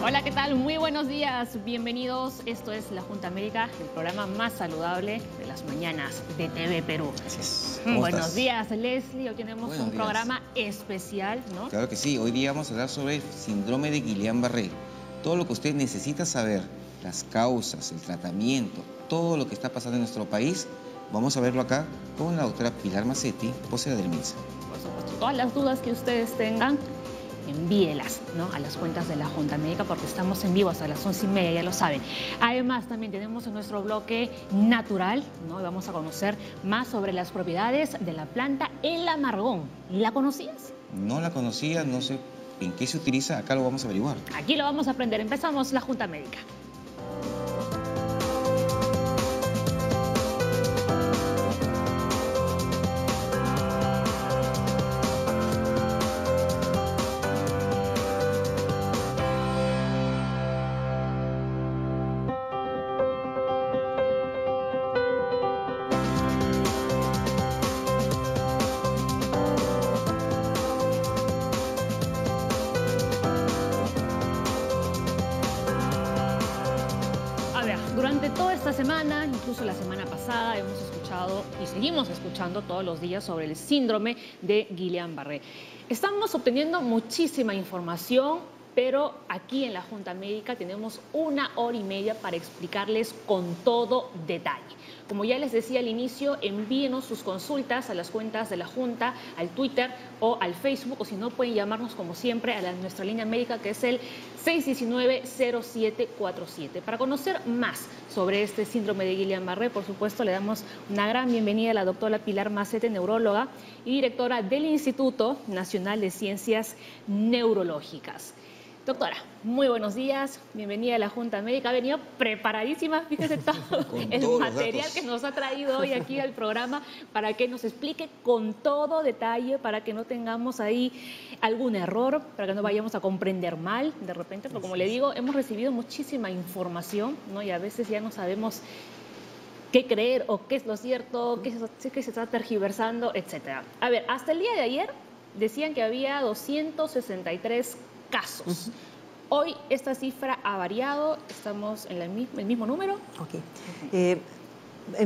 Hola, ¿qué tal? Muy buenos días, bienvenidos. Esto es La Junta Médica, el programa más saludable de las mañanas de TV Perú. Gracias. Buenos días, Leslie. Hoy tenemos un programa especial, ¿no? Claro que sí. Hoy día vamos a hablar sobre el síndrome de Guillain-Barré. Todo lo que usted necesita saber, las causas, el tratamiento, todo lo que está pasando en nuestro país, vamos a verlo acá con la doctora Pilar Mazzetti, vocera del MINSA. Por supuesto, todas las dudas que ustedes tengan, envíelas, ¿no?, a las cuentas de la Junta Médica, porque estamos en vivo hasta las 11:30, ya lo saben. Además, también tenemos en nuestro bloque natural, ¿no? Y vamos a conocer más sobre las propiedades de la planta El Amargón. ¿La conocías? No la conocía, no sé en qué se utiliza, acá lo vamos a averiguar. Aquí lo vamos a aprender. Empezamos La Junta Médica. Durante toda esta semana, incluso la semana pasada, hemos escuchado y seguimos escuchando todos los días sobre el síndrome de Guillain-Barré. Estamos obteniendo muchísima información, pero aquí en la Junta Médica tenemos 1 hora y media para explicarles con todo detalle. Como ya les decía al inicio, envíenos sus consultas a las cuentas de la Junta, al Twitter o al Facebook, o si no, pueden llamarnos como siempre a nuestra línea médica, que es el 619-0747. Para conocer más sobre este síndrome de Guillain-Barré, por supuesto, le damos una gran bienvenida a la doctora Pilar Mazzetti, neuróloga y directora del Instituto Nacional de Ciencias Neurológicas. Doctora, muy buenos días, bienvenida a la Junta Médica. Ha venido preparadísima, fíjese todo el material que nos ha traído hoy aquí al programa para que nos explique con todo detalle, para que no tengamos ahí algún error, para que no vayamos a comprender mal de repente, porque como le digo, hemos recibido muchísima información, ¿no? Y a veces ya no sabemos qué creer o qué es lo cierto, qué se está tergiversando, etc. A ver, hasta el día de ayer decían que había 263 casos. Hoy esta cifra ha variado, estamos en el mismo número. Ok. En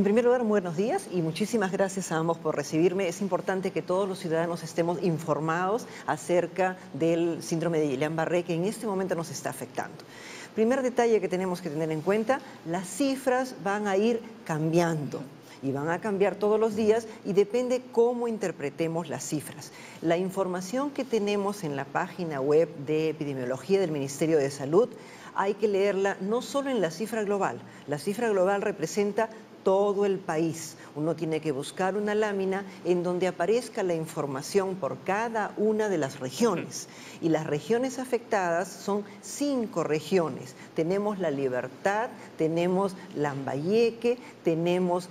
primer lugar, buenos días y muchísimas gracias a ambos por recibirme. Es importante que todos los ciudadanos estemos informados acerca del síndrome de Guillain-Barré, que en este momento nos está afectando. Primer detalle que tenemos que tener en cuenta, las cifras van a ir cambiando. Y van a cambiar todos los días y depende cómo interpretemos las cifras. La información que tenemos en la página web de epidemiología del Ministerio de Salud hay que leerla no solo en la cifra global. La cifra global representa todo el país. Uno tiene que buscar una lámina en donde aparezca la información por cada una de las regiones. Y las regiones afectadas son 5 regiones. Tenemos La Libertad, tenemos Lambayeque, tenemos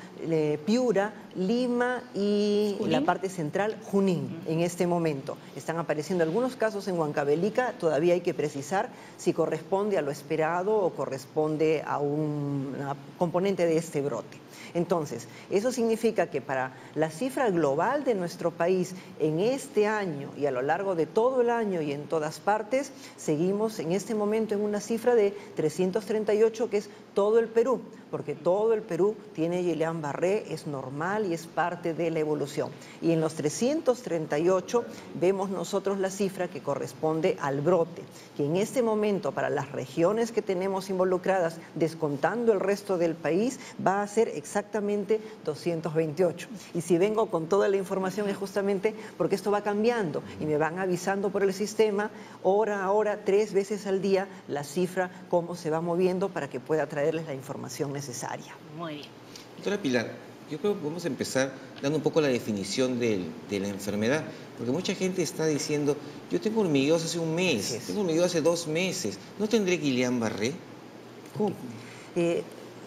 Piura, Lima y Junín. La parte central, Junín, en este momento. Están apareciendo algunos casos en Huancavelica, todavía hay que precisar si corresponde a lo esperado o corresponde a una componente de este brote. Entonces, eso significa que para la cifra global de nuestro país en este año y a lo largo de todo el año y en todas partes, seguimos en este momento en una cifra de 338, que es todo el Perú, porque todo el Perú tiene Guillain-Barré, es normal y es parte de la evolución. Y en los 338 vemos nosotros la cifra que corresponde al brote, que en este momento para las regiones que tenemos involucradas, descontando el resto del país, va a ser exactamente 228. Y si vengo con toda la información es justamente porque esto va cambiando y me van avisando por el sistema hora a hora, 3 veces al día, la cifra, cómo se va moviendo para que pueda traerles la información necesaria. Muy bien. Doctora Pilar, yo creo que vamos a empezar dando un poco la definición de la enfermedad, porque mucha gente está diciendo, yo tengo hormigueos hace un mes, tengo hormigueos hace 2 meses, ¿no tendré Guillain-Barré? ¿Cómo?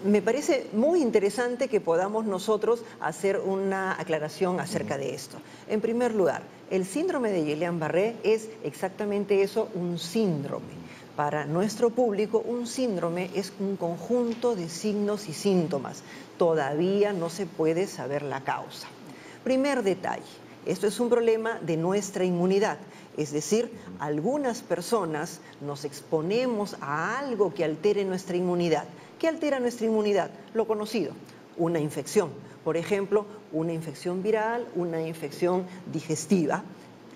Me parece muy interesante que podamos nosotros hacer una aclaración acerca de esto. En primer lugar, el síndrome de Guillain-Barré es exactamente eso, un síndrome. Para nuestro público, un síndrome es un conjunto de signos y síntomas. Todavía no se puede saber la causa. Primer detalle, esto es un problema de nuestra inmunidad. Es decir, algunas personas nos exponemos a algo que altere nuestra inmunidad. ¿Qué altera nuestra inmunidad? Lo conocido, una infección. Por ejemplo, una infección viral, una infección digestiva,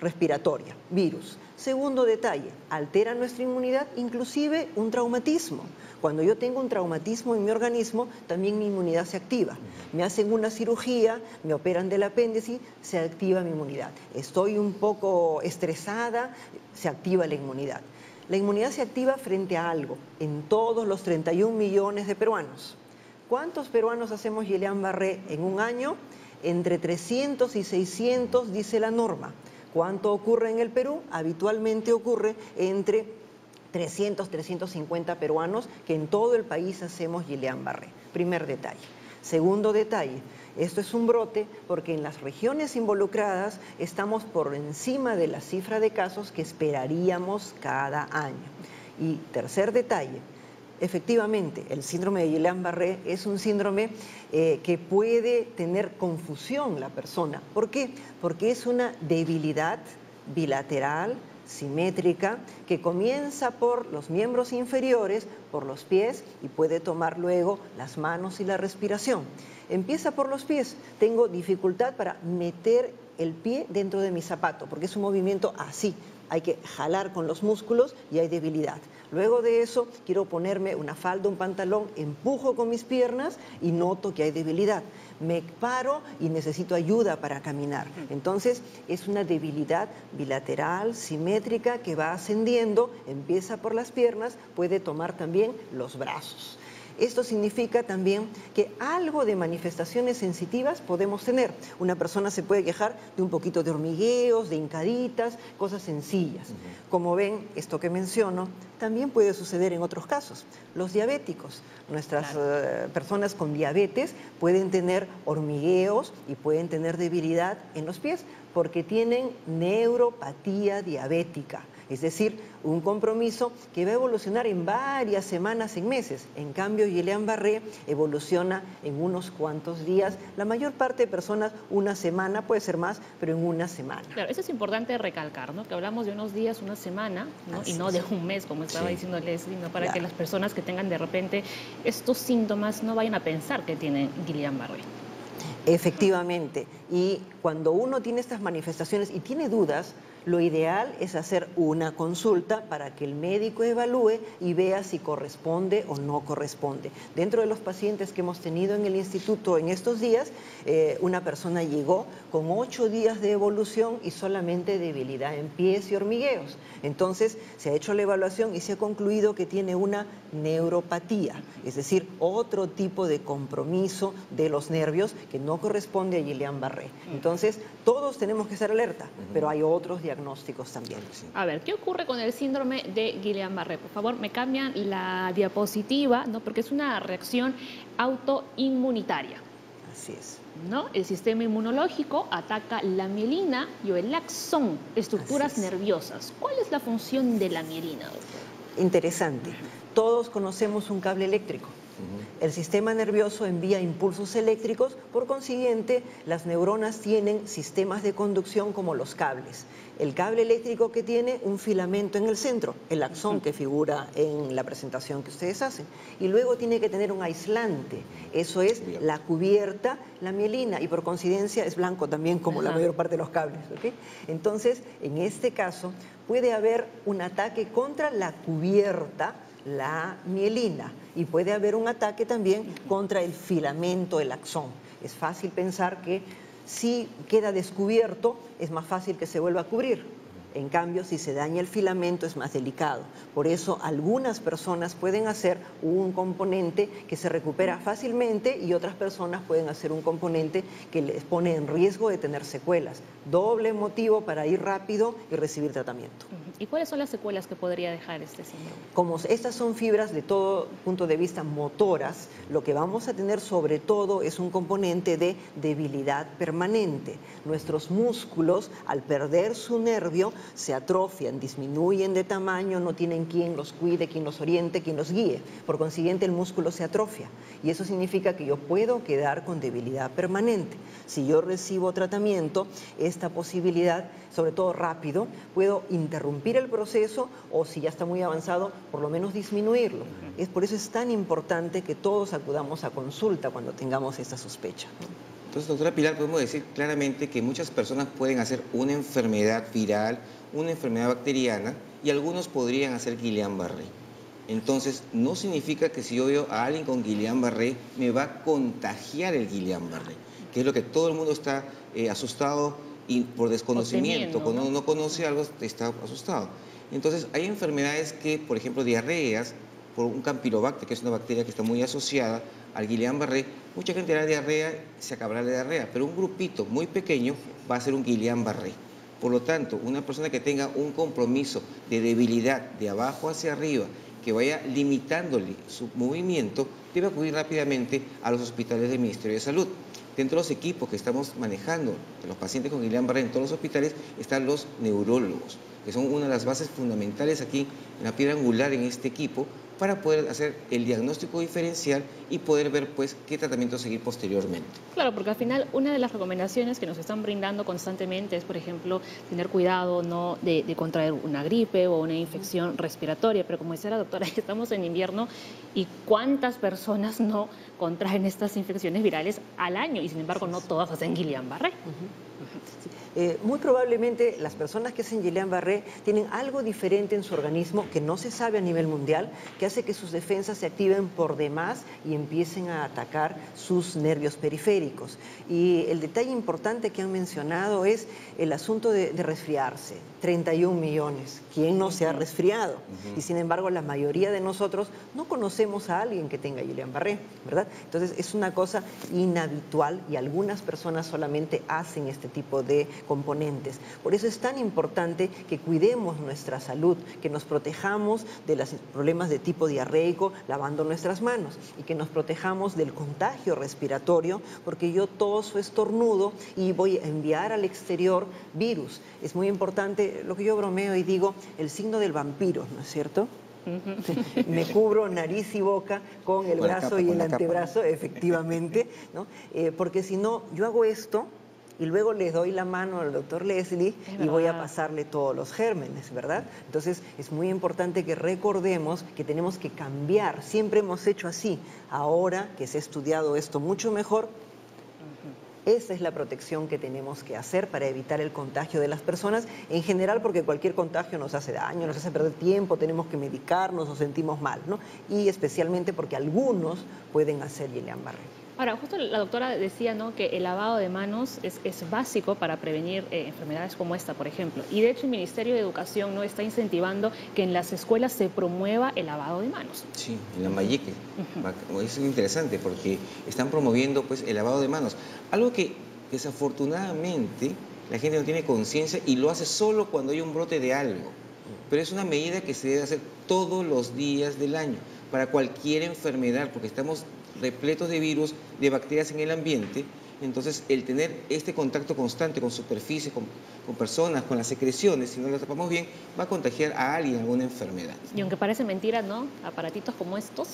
respiratoria, virus. Segundo detalle, altera nuestra inmunidad, inclusive un traumatismo. Cuando yo tengo un traumatismo en mi organismo, también mi inmunidad se activa. Me hacen una cirugía, me operan del apéndice, se activa mi inmunidad. Estoy un poco estresada, se activa la inmunidad. La inmunidad se activa frente a algo, en todos los 31 millones de peruanos. ¿Cuántos peruanos hacemos Guillain-Barré en un año? Entre 300 y 600, dice la norma. ¿Cuánto ocurre en el Perú? Habitualmente ocurre entre 300, 350 peruanos que en todo el país hacemos Guillain-Barré. Primer detalle. Segundo detalle, esto es un brote porque en las regiones involucradas estamos por encima de la cifra de casos que esperaríamos cada año. Y tercer detalle, efectivamente, el síndrome de Guillain-Barré es un síndrome que puede tener confusión la persona. ¿Por qué? Porque es una debilidad bilateral, simétrica, que comienza por los miembros inferiores, por los pies y puede tomar luego las manos y la respiración. Empieza por los pies. Tengo dificultad para meter el pie dentro de mi zapato porque es un movimiento así. Hay que jalar con los músculos y hay debilidad. Luego de eso, quiero ponerme una falda, un pantalón, empujo con mis piernas y noto que hay debilidad. Me paro y necesito ayuda para caminar. Entonces, es una debilidad bilateral, simétrica, que va ascendiendo, empieza por las piernas, puede tomar también los brazos. Esto significa también que algo de manifestaciones sensitivas podemos tener. Una persona se puede quejar de un poquito de hormigueos, de hincaditas, cosas sencillas. Como ven, esto que menciono también puede suceder en otros casos. Los diabéticos, nuestras personas con diabetes pueden tener hormigueos y pueden tener debilidad en los pies porque tienen neuropatía diabética. Es decir, un compromiso que va a evolucionar en varias semanas, en meses. En cambio, Guillain-Barré evoluciona en unos cuantos días. La mayor parte de personas, una semana, puede ser más, pero en una semana. Claro, eso es importante recalcar, ¿no? Que hablamos de unos días, una semana, ¿no? Y no de un mes, como estaba diciendo Leslie, ¿no? Para que las personas que tengan de repente estos síntomas no vayan a pensar que tienen Guillain-Barré. Efectivamente. Y cuando uno tiene estas manifestaciones y tiene dudas, lo ideal es hacer una consulta para que el médico evalúe y vea si corresponde o no corresponde. Dentro de los pacientes que hemos tenido en el instituto en estos días, una persona llegó con 8 días de evolución y solamente debilidad en pies y hormigueos. Entonces se ha hecho la evaluación y se ha concluido que tiene una neuropatía, es decir, otro tipo de compromiso de los nervios que no corresponde a Guillain-Barré. Entonces todos tenemos que estar alerta, pero hay otros diagnósticos también. A ver, ¿qué ocurre con el síndrome de Guillain-Barré? Por favor, me cambian la diapositiva, ¿no? Porque es una reacción autoinmunitaria. Así es. ¿No? El sistema inmunológico ataca la mielina y el axón, estructuras nerviosas. ¿Cuál es la función de la mielina, doctor? Interesante. Todos conocemos un cable eléctrico. El sistema nervioso envía impulsos eléctricos, por consiguiente, las neuronas tienen sistemas de conducción como los cables. El cable eléctrico que tiene un filamento en el centro, el axón que figura en la presentación que ustedes hacen, y luego tiene que tener un aislante, eso es la cubierta, la mielina, y por coincidencia es blanco también como la mayor parte de los cables. ¿Okay? Entonces, en este caso, puede haber un ataque contra la cubierta, la mielina, y puede haber un ataque también contra el filamento, el axón. Es fácil pensar que si queda descubierto es más fácil que se vuelva a cubrir. En cambio, si se daña el filamento es más delicado. Por eso algunas personas pueden hacer un componente que se recupera fácilmente y otras personas pueden hacer un componente que les pone en riesgo de tener secuelas. Doble motivo para ir rápido y recibir tratamiento. ¿Y cuáles son las secuelas que podría dejar este síndrome? Como estas son fibras de todo punto de vista motoras, lo que vamos a tener sobre todo es un componente de debilidad permanente. Nuestros músculos, al perder su nervio, se atrofian, disminuyen de tamaño, no tienen quien los cuide, quien los oriente, quien los guíe. Por consiguiente, el músculo se atrofia y eso significa que yo puedo quedar con debilidad permanente. Si yo recibo tratamiento, esta posibilidad, sobre todo rápido, puedo interrumpir el proceso o si ya está muy avanzado, por lo menos disminuirlo. Por eso es tan importante que todos acudamos a consulta cuando tengamos esta sospecha. Entonces, doctora Pilar, podemos decir claramente que muchas personas pueden hacer una enfermedad viral, una enfermedad bacteriana y algunos podrían hacer Guillain-Barré. Entonces, no significa que si yo veo a alguien con Guillain-Barré me va a contagiar el Guillain-Barré, que es lo que todo el mundo está asustado y por desconocimiento, cuando uno no conoce algo está asustado. Entonces, hay enfermedades que, por ejemplo, diarreas, por un Campylobacter, que es una bacteria que está muy asociada al Guillain-Barré, mucha gente hará diarrea, se acabará la diarrea, pero un grupito muy pequeño va a ser un Guillain-Barré. Por lo tanto, una persona que tenga un compromiso de debilidad de abajo hacia arriba, que vaya limitándole su movimiento, debe acudir rápidamente a los hospitales del Ministerio de Salud. Dentro de los equipos que estamos manejando de los pacientes con Guillain-Barré en todos los hospitales están los neurólogos, que son una de las bases fundamentales aquí en la piedra angular en este equipo para poder hacer el diagnóstico diferencial y poder ver pues qué tratamiento seguir posteriormente. Claro, porque al final una de las recomendaciones que nos están brindando constantemente es, por ejemplo, tener cuidado no de contraer una gripe o una infección respiratoria, pero como decía la doctora, estamos en invierno y cuántas personas no contraen estas infecciones virales al año y sin embargo no todas hacen Guillain-Barré. Muy probablemente las personas que hacen Guillain-Barré tienen algo diferente en su organismo que no se sabe a nivel mundial, que hace que sus defensas se activen por demás y empiecen a atacar sus nervios periféricos. Y el detalle importante que han mencionado es el asunto de resfriarse. 31 millones. ¿Quién no se ha resfriado? Y sin embargo, la mayoría de nosotros no conocemos a alguien que tenga Guillain-Barré, ¿verdad? Entonces, es una cosa inhabitual y algunas personas solamente hacen este tipo de componentes. Por eso es tan importante que cuidemos nuestra salud, que nos protejamos de los problemas de tipo diarreico lavando nuestras manos y que nos protejamos del contagio respiratorio, porque yo toso, estornudo y voy a enviar al exterior virus. Es muy importante lo que yo bromeo y digo, el signo del vampiro, ¿no es cierto? Me cubro nariz y boca con el brazo y el antebrazo, efectivamente, ¿no? Porque si no, yo hago esto y luego le doy la mano al doctor Leslie y voy a pasarle todos los gérmenes, ¿verdad? Entonces, es muy importante que recordemos que tenemos que cambiar. Siempre hemos hecho así. Ahora que se ha estudiado esto mucho mejor, esa es la protección que tenemos que hacer para evitar el contagio de las personas, en general porque cualquier contagio nos hace daño, nos hace perder tiempo, tenemos que medicarnos, nos sentimos mal, ¿no? Y especialmente porque algunos pueden hacer Guillain-Barré. Ahora, justo la doctora decía, ¿no?, que el lavado de manos es básico para prevenir enfermedades como esta, por ejemplo. Y de hecho el Ministerio de Educación no está incentivando que en las escuelas se promueva el lavado de manos. Sí, en Lambayeque. Es interesante porque están promoviendo pues el lavado de manos. Algo que desafortunadamente la gente no tiene conciencia y lo hace solo cuando hay un brote de algo. Pero es una medida que se debe hacer todos los días del año para cualquier enfermedad, porque estamos repletos de virus, de bacterias en el ambiente. Entonces, el tener este contacto constante con superficies, con personas, con las secreciones, si no las tapamos bien, va a contagiar a alguien alguna enfermedad. Y aunque parece mentira, ¿no?, aparatitos como estos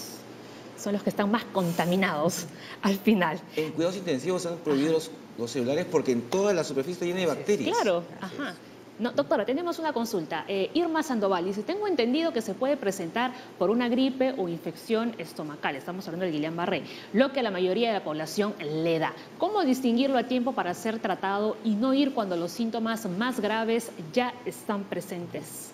son los que están más contaminados al final. En cuidados intensivos se han prohibido los celulares porque en toda la superficie está llena de bacterias. Claro, ajá. No, doctora, tenemos una consulta. Irma Sandoval dice, tengo entendido que se puede presentar por una gripe o infección estomacal, estamos hablando del Guillain-Barré, lo que a la mayoría de la población le da. ¿Cómo distinguirlo a tiempo para ser tratado y no ir cuando los síntomas más graves ya están presentes?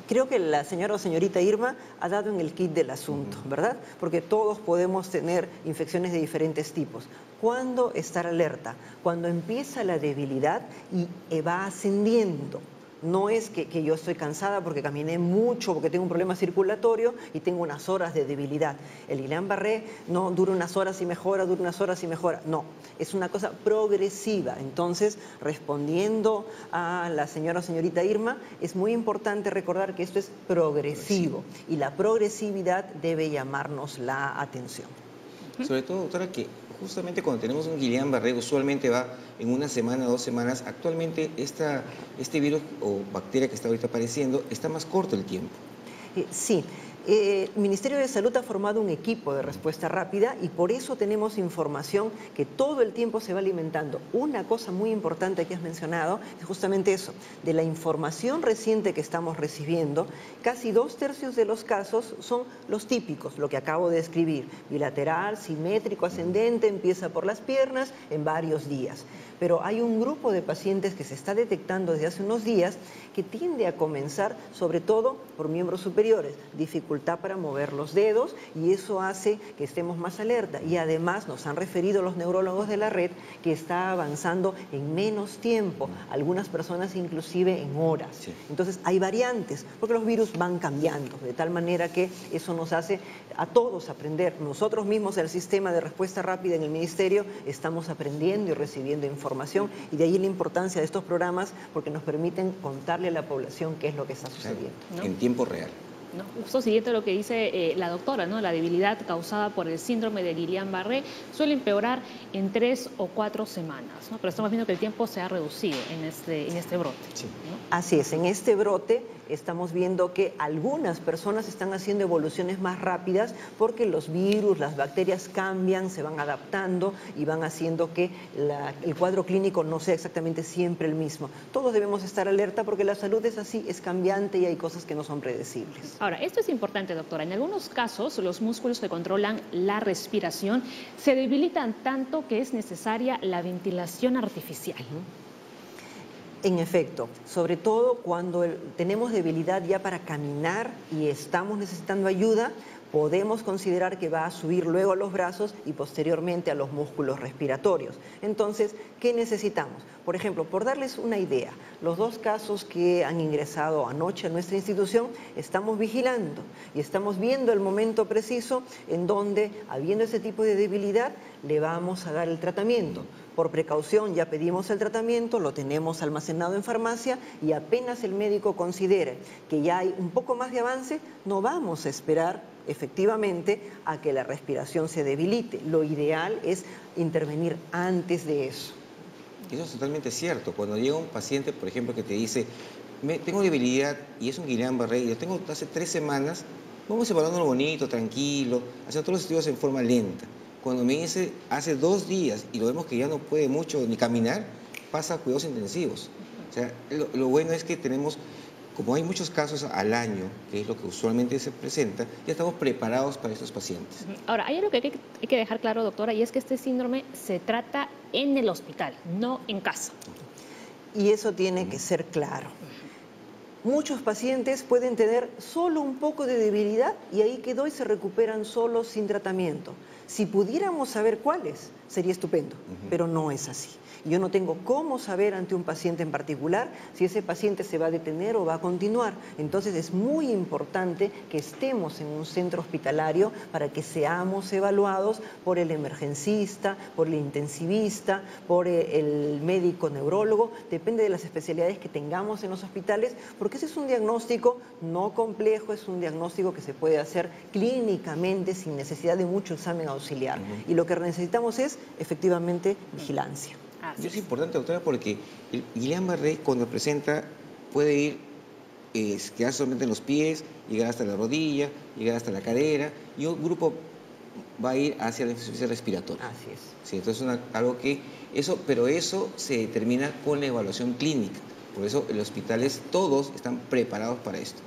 Creo que la señora o señorita Irma ha dado en el kit del asunto, ¿verdad? Porque todos podemos tener infecciones de diferentes tipos. ¿Cuándo estar alerta? Cuando empieza la debilidad y va ascendiendo. No es que yo estoy cansada porque caminé mucho, porque tengo un problema circulatorio y tengo unas horas de debilidad. El Guillain-Barré no dura unas horas y mejora, dura unas horas y mejora. No, es una cosa progresiva. Entonces, respondiendo a la señora o señorita Irma, es muy importante recordar que esto es progresivo y la progresividad debe llamarnos la atención. Sobre todo, doctora, que justamente cuando tenemos un Guillain-Barré usualmente va en una semana, 2 semanas. Actualmente este virus o bacteria que está ahorita apareciendo está más corto el tiempo. Sí. El Ministerio de Salud ha formado un equipo de respuesta rápida y por eso tenemos información que todo el tiempo se va alimentando. Una cosa muy importante que has mencionado es justamente eso, de la información reciente que estamos recibiendo, casi 2/3 de los casos son los típicos, lo que acabo de describir, bilateral, simétrico, ascendente, empieza por las piernas en varios días. Pero hay un grupo de pacientes que se está detectando desde hace unos días que tiende a comenzar sobre todo por miembros superiores, dificultad para mover los dedos y eso hace que estemos más alerta. Y además nos han referido los neurólogos de la red que está avanzando en menos tiempo, algunas personas inclusive en horas. Sí. Entonces hay variantes, porque los virus van cambiando, de tal manera que eso nos hace a todos aprender. Nosotros mismos, el sistema de respuesta rápida en el Ministerio, estamos aprendiendo y recibiendo información y de ahí la importancia de estos programas porque nos permiten contarle a la población qué es lo que está sucediendo. ¿No? En tiempo real. ¿No? Justo siguiente a lo que dice la doctora, ¿no? La debilidad causada por el síndrome de Guillain-Barré suele empeorar en 3 o 4 semanas, ¿no? Pero estamos viendo que el tiempo se ha reducido en este brote. Sí. ¿no? Así es, en este brote estamos viendo que algunas personas están haciendo evoluciones más rápidas porque los virus, las bacterias cambian, se van adaptando y van haciendo que el cuadro clínico no sea exactamente siempre el mismo. Todos debemos estar alerta porque la salud es así, es cambiante y hay cosas que no son predecibles. Ahora, esto es importante, doctora. En algunos casos, los músculos que controlan la respiración se debilitan tanto que es necesaria la ventilación artificial. En efecto, sobre todo cuando tenemos debilidad ya para caminar y estamos necesitando ayuda, podemos considerar que va a subir luego a los brazos y posteriormente a los músculos respiratorios. Entonces, ¿qué necesitamos? Por ejemplo, por darles una idea, los 2 casos que han ingresado anoche a nuestra institución, estamos vigilando y estamos viendo el momento preciso en donde, habiendo ese tipo de debilidad, le vamos a dar el tratamiento. Por precaución ya pedimos el tratamiento, lo tenemos almacenado en farmacia y apenas el médico considere que ya hay un poco más de avance, no vamos a esperar efectivamente a que la respiración se debilite. Lo ideal es intervenir antes de eso. Eso es totalmente cierto. Cuando llega un paciente, por ejemplo, que te dice, tengo debilidad y es un Guillain-Barré y lo tengo hace 3 semanas, vamos evaluándolo bonito, tranquilo, haciendo todos los estudios en forma lenta. Cuando me dice hace 2 días y lo vemos que ya no puede mucho ni caminar, pasa a cuidados intensivos. O sea, lo bueno es que tenemos, como hay muchos casos al año, que es lo que usualmente se presenta, ya estamos preparados para estos pacientes. Ahora, hay algo que hay que dejar claro, doctora, y es que este síndrome se trata en el hospital, no en casa. Y eso tiene que ser claro. Muchos pacientes pueden tener solo un poco de debilidad y ahí quedó y se recuperan solos sin tratamiento. Si pudiéramos saber cuáles, sería estupendo, pero no es así. Yo no tengo cómo saber ante un paciente en particular si ese paciente se va a detener o va a continuar. Entonces es muy importante que estemos en un centro hospitalario para que seamos evaluados por el emergencista, por el intensivista, por el médico neurólogo. Depende de las especialidades que tengamos en los hospitales, porque ese es un diagnóstico no complejo, es un diagnóstico que se puede hacer clínicamente sin necesidad de mucho examen auxiliar. Y lo que necesitamos es efectivamente vigilancia. Y es importante, doctora, porque el Guillain-Barré cuando presenta puede ir, quedar solamente en los pies, llegar hasta la rodilla, llegar hasta la cadera y un grupo va a ir hacia la insuficiencia respiratoria. Así es. Sí, entonces pero eso se determina con la evaluación clínica. Por eso los hospitales todos están preparados para esto.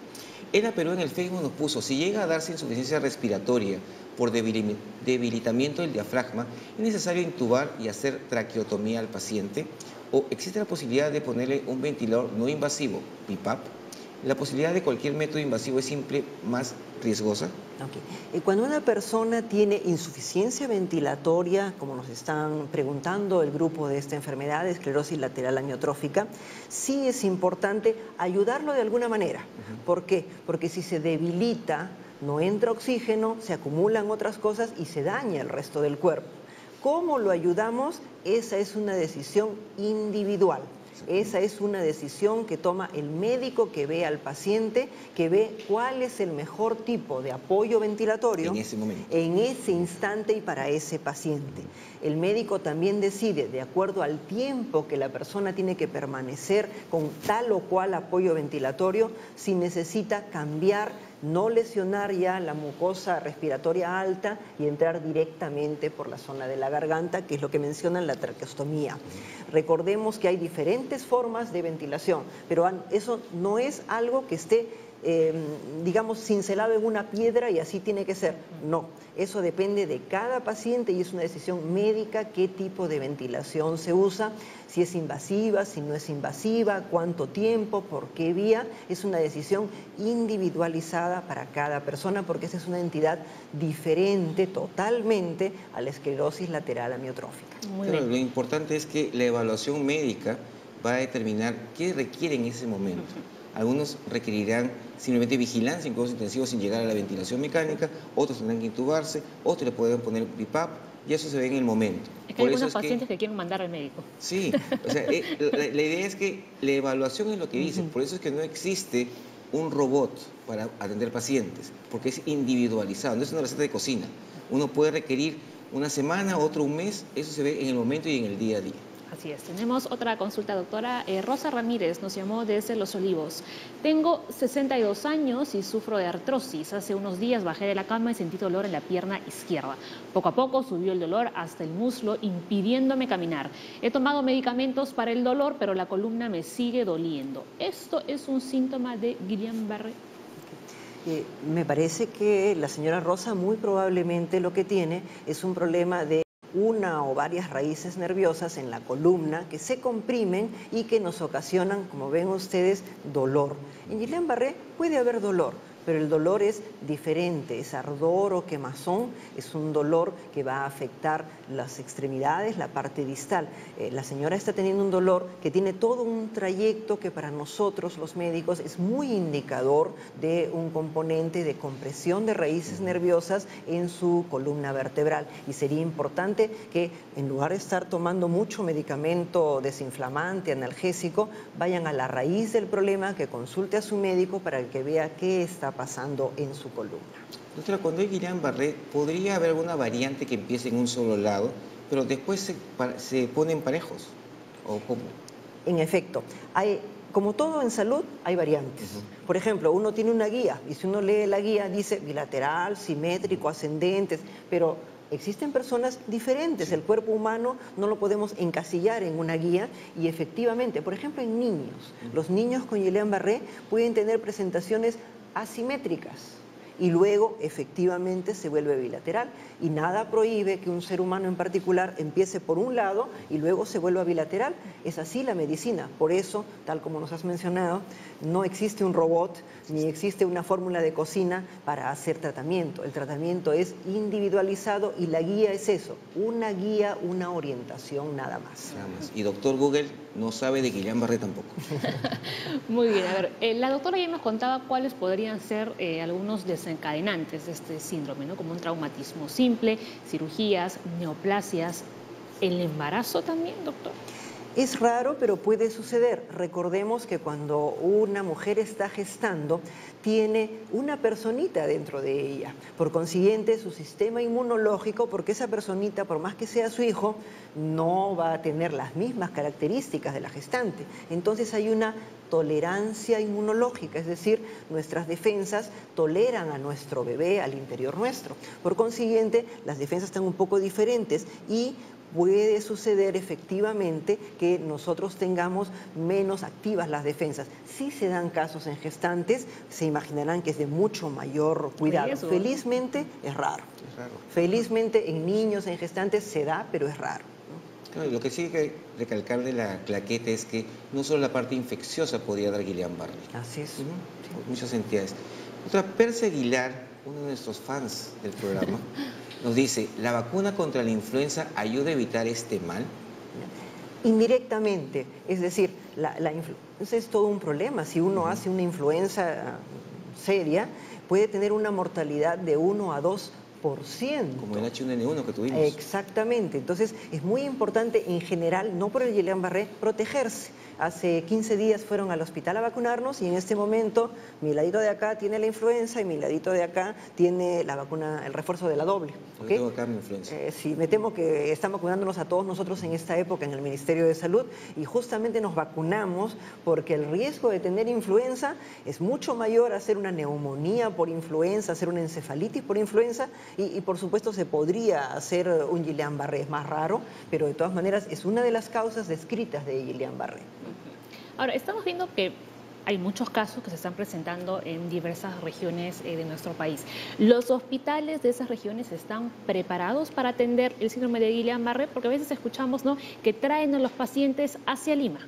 ENA Perú en el Facebook nos puso, si llega a darse insuficiencia respiratoria por debilitamiento del diafragma, es necesario intubar y hacer traqueotomía al paciente o existe la posibilidad de ponerle un ventilador no invasivo, BiPAP, La posibilidad de cualquier método invasivo es siempre más riesgosa. Okay. Cuando una persona tiene insuficiencia ventilatoria, como nos están preguntando el grupo de esta enfermedad, esclerosis lateral amiotrófica, sí es importante ayudarlo de alguna manera. ¿Por qué? Porque si se debilita, no entra oxígeno, se acumulan otras cosas y se daña el resto del cuerpo. ¿Cómo lo ayudamos? Esa es una decisión individual. Esa es una decisión que toma el médico que ve al paciente, que ve cuál es el mejor tipo de apoyo ventilatorio en ese momento, en ese instante y para ese paciente. El médico también decide, de acuerdo al tiempo que la persona tiene que permanecer con tal o cual apoyo ventilatorio, si necesita cambiar, no lesionar ya la mucosa respiratoria alta y entrar directamente por la zona de la garganta, que es lo que mencionan la traqueostomía. Recordemos que hay diferentes formas de ventilación, pero eso no es algo que esté, digamos, cincelado en una piedra y así tiene que ser. No, eso depende de cada paciente y es una decisión médica qué tipo de ventilación se usa, si es invasiva, si no es invasiva, cuánto tiempo, por qué vía. Es una decisión individualizada para cada persona porque esa es una entidad diferente totalmente a la esclerosis lateral amiotrófica. Claro, lo importante es que la evaluación médica va a determinar qué requiere en ese momento. Algunos requerirán simplemente vigilancia en cuidados intensivos sin llegar a la ventilación mecánica, otros tendrán que intubarse, otros le pueden poner BiPAP, y eso se ve en el momento. Es que hay algunos pacientes que quieren mandar al médico. Sí, o sea, la idea es que la evaluación es lo que dice, por eso es que no existe un robot para atender pacientes, porque es individualizado, no es una receta de cocina. Uno puede requerir una semana, otro un mes, eso se ve en el momento y en el día a día. Así es. Tenemos otra consulta, doctora. Rosa Ramírez nos llamó desde Los Olivos. Tengo 62 años y sufro de artrosis. Hace unos días bajé de la cama y sentí dolor en la pierna izquierda. Poco a poco subió el dolor hasta el muslo, impidiéndome caminar. He tomado medicamentos para el dolor, pero la columna me sigue doliendo. ¿Esto es un síntoma de Guillain-Barré? Me parece que la señora Rosa muy probablemente lo que tiene es un problema de una o varias raíces nerviosas en la columna que se comprimen y que nos ocasionan, como ven ustedes, dolor. En Guillain-Barré puede haber dolor, pero el dolor es diferente, es ardor o quemazón, es un dolor que va a afectar las extremidades, la parte distal. La señora está teniendo un dolor que tiene todo un trayecto que para nosotros los médicos es muy indicador de un componente de compresión de raíces nerviosas en su columna vertebral y sería importante que en lugar de estar tomando mucho medicamento desinflamante, analgésico, vayan a la raíz del problema, que consulte a su médico para que vea qué está pasando en su columna. Doctora, cuando hay Guillain-Barré, ¿podría haber alguna variante que empiece en un solo lado, pero después se ponen parejos? ¿O cómo? En efecto, como todo en salud, hay variantes. Por ejemplo, uno tiene una guía y si uno lee la guía dice bilateral, simétrico, ascendentes, pero existen personas diferentes. El cuerpo humano no lo podemos encasillar en una guía y efectivamente, por ejemplo, en niños, los niños con Guillain-Barré pueden tener presentaciones asimétricas y luego efectivamente se vuelve bilateral y nada prohíbe que un ser humano en particular empiece por un lado y luego se vuelva bilateral. Es así la medicina, por eso, tal como nos has mencionado, no existe un robot ni existe una fórmula de cocina para hacer tratamiento. El tratamiento es individualizado y la guía es eso, una guía, una orientación nada más. Nada más. Y doctor Google no sabe de Guillain-Barré tampoco. Muy bien, a ver, la doctora ya nos contaba cuáles podrían ser algunos desencadenantes de este síndrome, ¿no? Como un traumatismo simple, cirugías, neoplasias, ¿el embarazo también, doctor? Es raro, pero puede suceder. Recordemos que cuando una mujer está gestando, tiene una personita dentro de ella. Por consiguiente, su sistema inmunológico, porque esa personita, por más que sea su hijo, no va a tener las mismas características de la gestante. Entonces hay una tolerancia inmunológica, es decir, nuestras defensas toleran a nuestro bebé al interior nuestro. Por consiguiente, las defensas están un poco diferentes y puede suceder efectivamente que nosotros tengamos menos activas las defensas. Si se dan casos en gestantes, se imaginarán que es de mucho mayor cuidado. Felizmente es raro. Felizmente en niños, en gestantes se da, pero es raro. Claro, lo que sí hay que recalcar de la claqueta es que no solo la parte infecciosa podría dar Guillain-Barré. Así es. Sí. Muchas entidades. Otra, Percy Aguilar, uno de nuestros fans del programa, nos dice, ¿la vacuna contra la influenza ayuda a evitar este mal? Indirectamente, es decir, la influenza es todo un problema. Si uno hace una influenza seria, puede tener una mortalidad de 1 a 2%. Como el H1N1 que tuvimos. Exactamente. Entonces, es muy importante en general, no por el Guillain-Barré, protegerse. Hace 15 días fueron al hospital a vacunarnos y en este momento mi ladito de acá tiene la influenza y mi ladito de acá tiene la vacuna, el refuerzo de la doble. Yo tengo acá mi influenza. Sí, me temo que están vacunándonos a todos nosotros en esta época en el Ministerio de Salud y justamente nos vacunamos porque el riesgo de tener influenza es mucho mayor a hacer una neumonía por influenza, hacer una encefalitis por influenza y por supuesto se podría hacer un Guillain-Barré, es más raro, pero de todas maneras es una de las causas descritas de Guillain-Barré. Ahora, estamos viendo que hay muchos casos que se están presentando en diversas regiones de nuestro país. ¿Los hospitales de esas regiones están preparados para atender el síndrome de Guillain-Barré? Porque a veces escuchamos, ¿no?, que traen a los pacientes hacia Lima.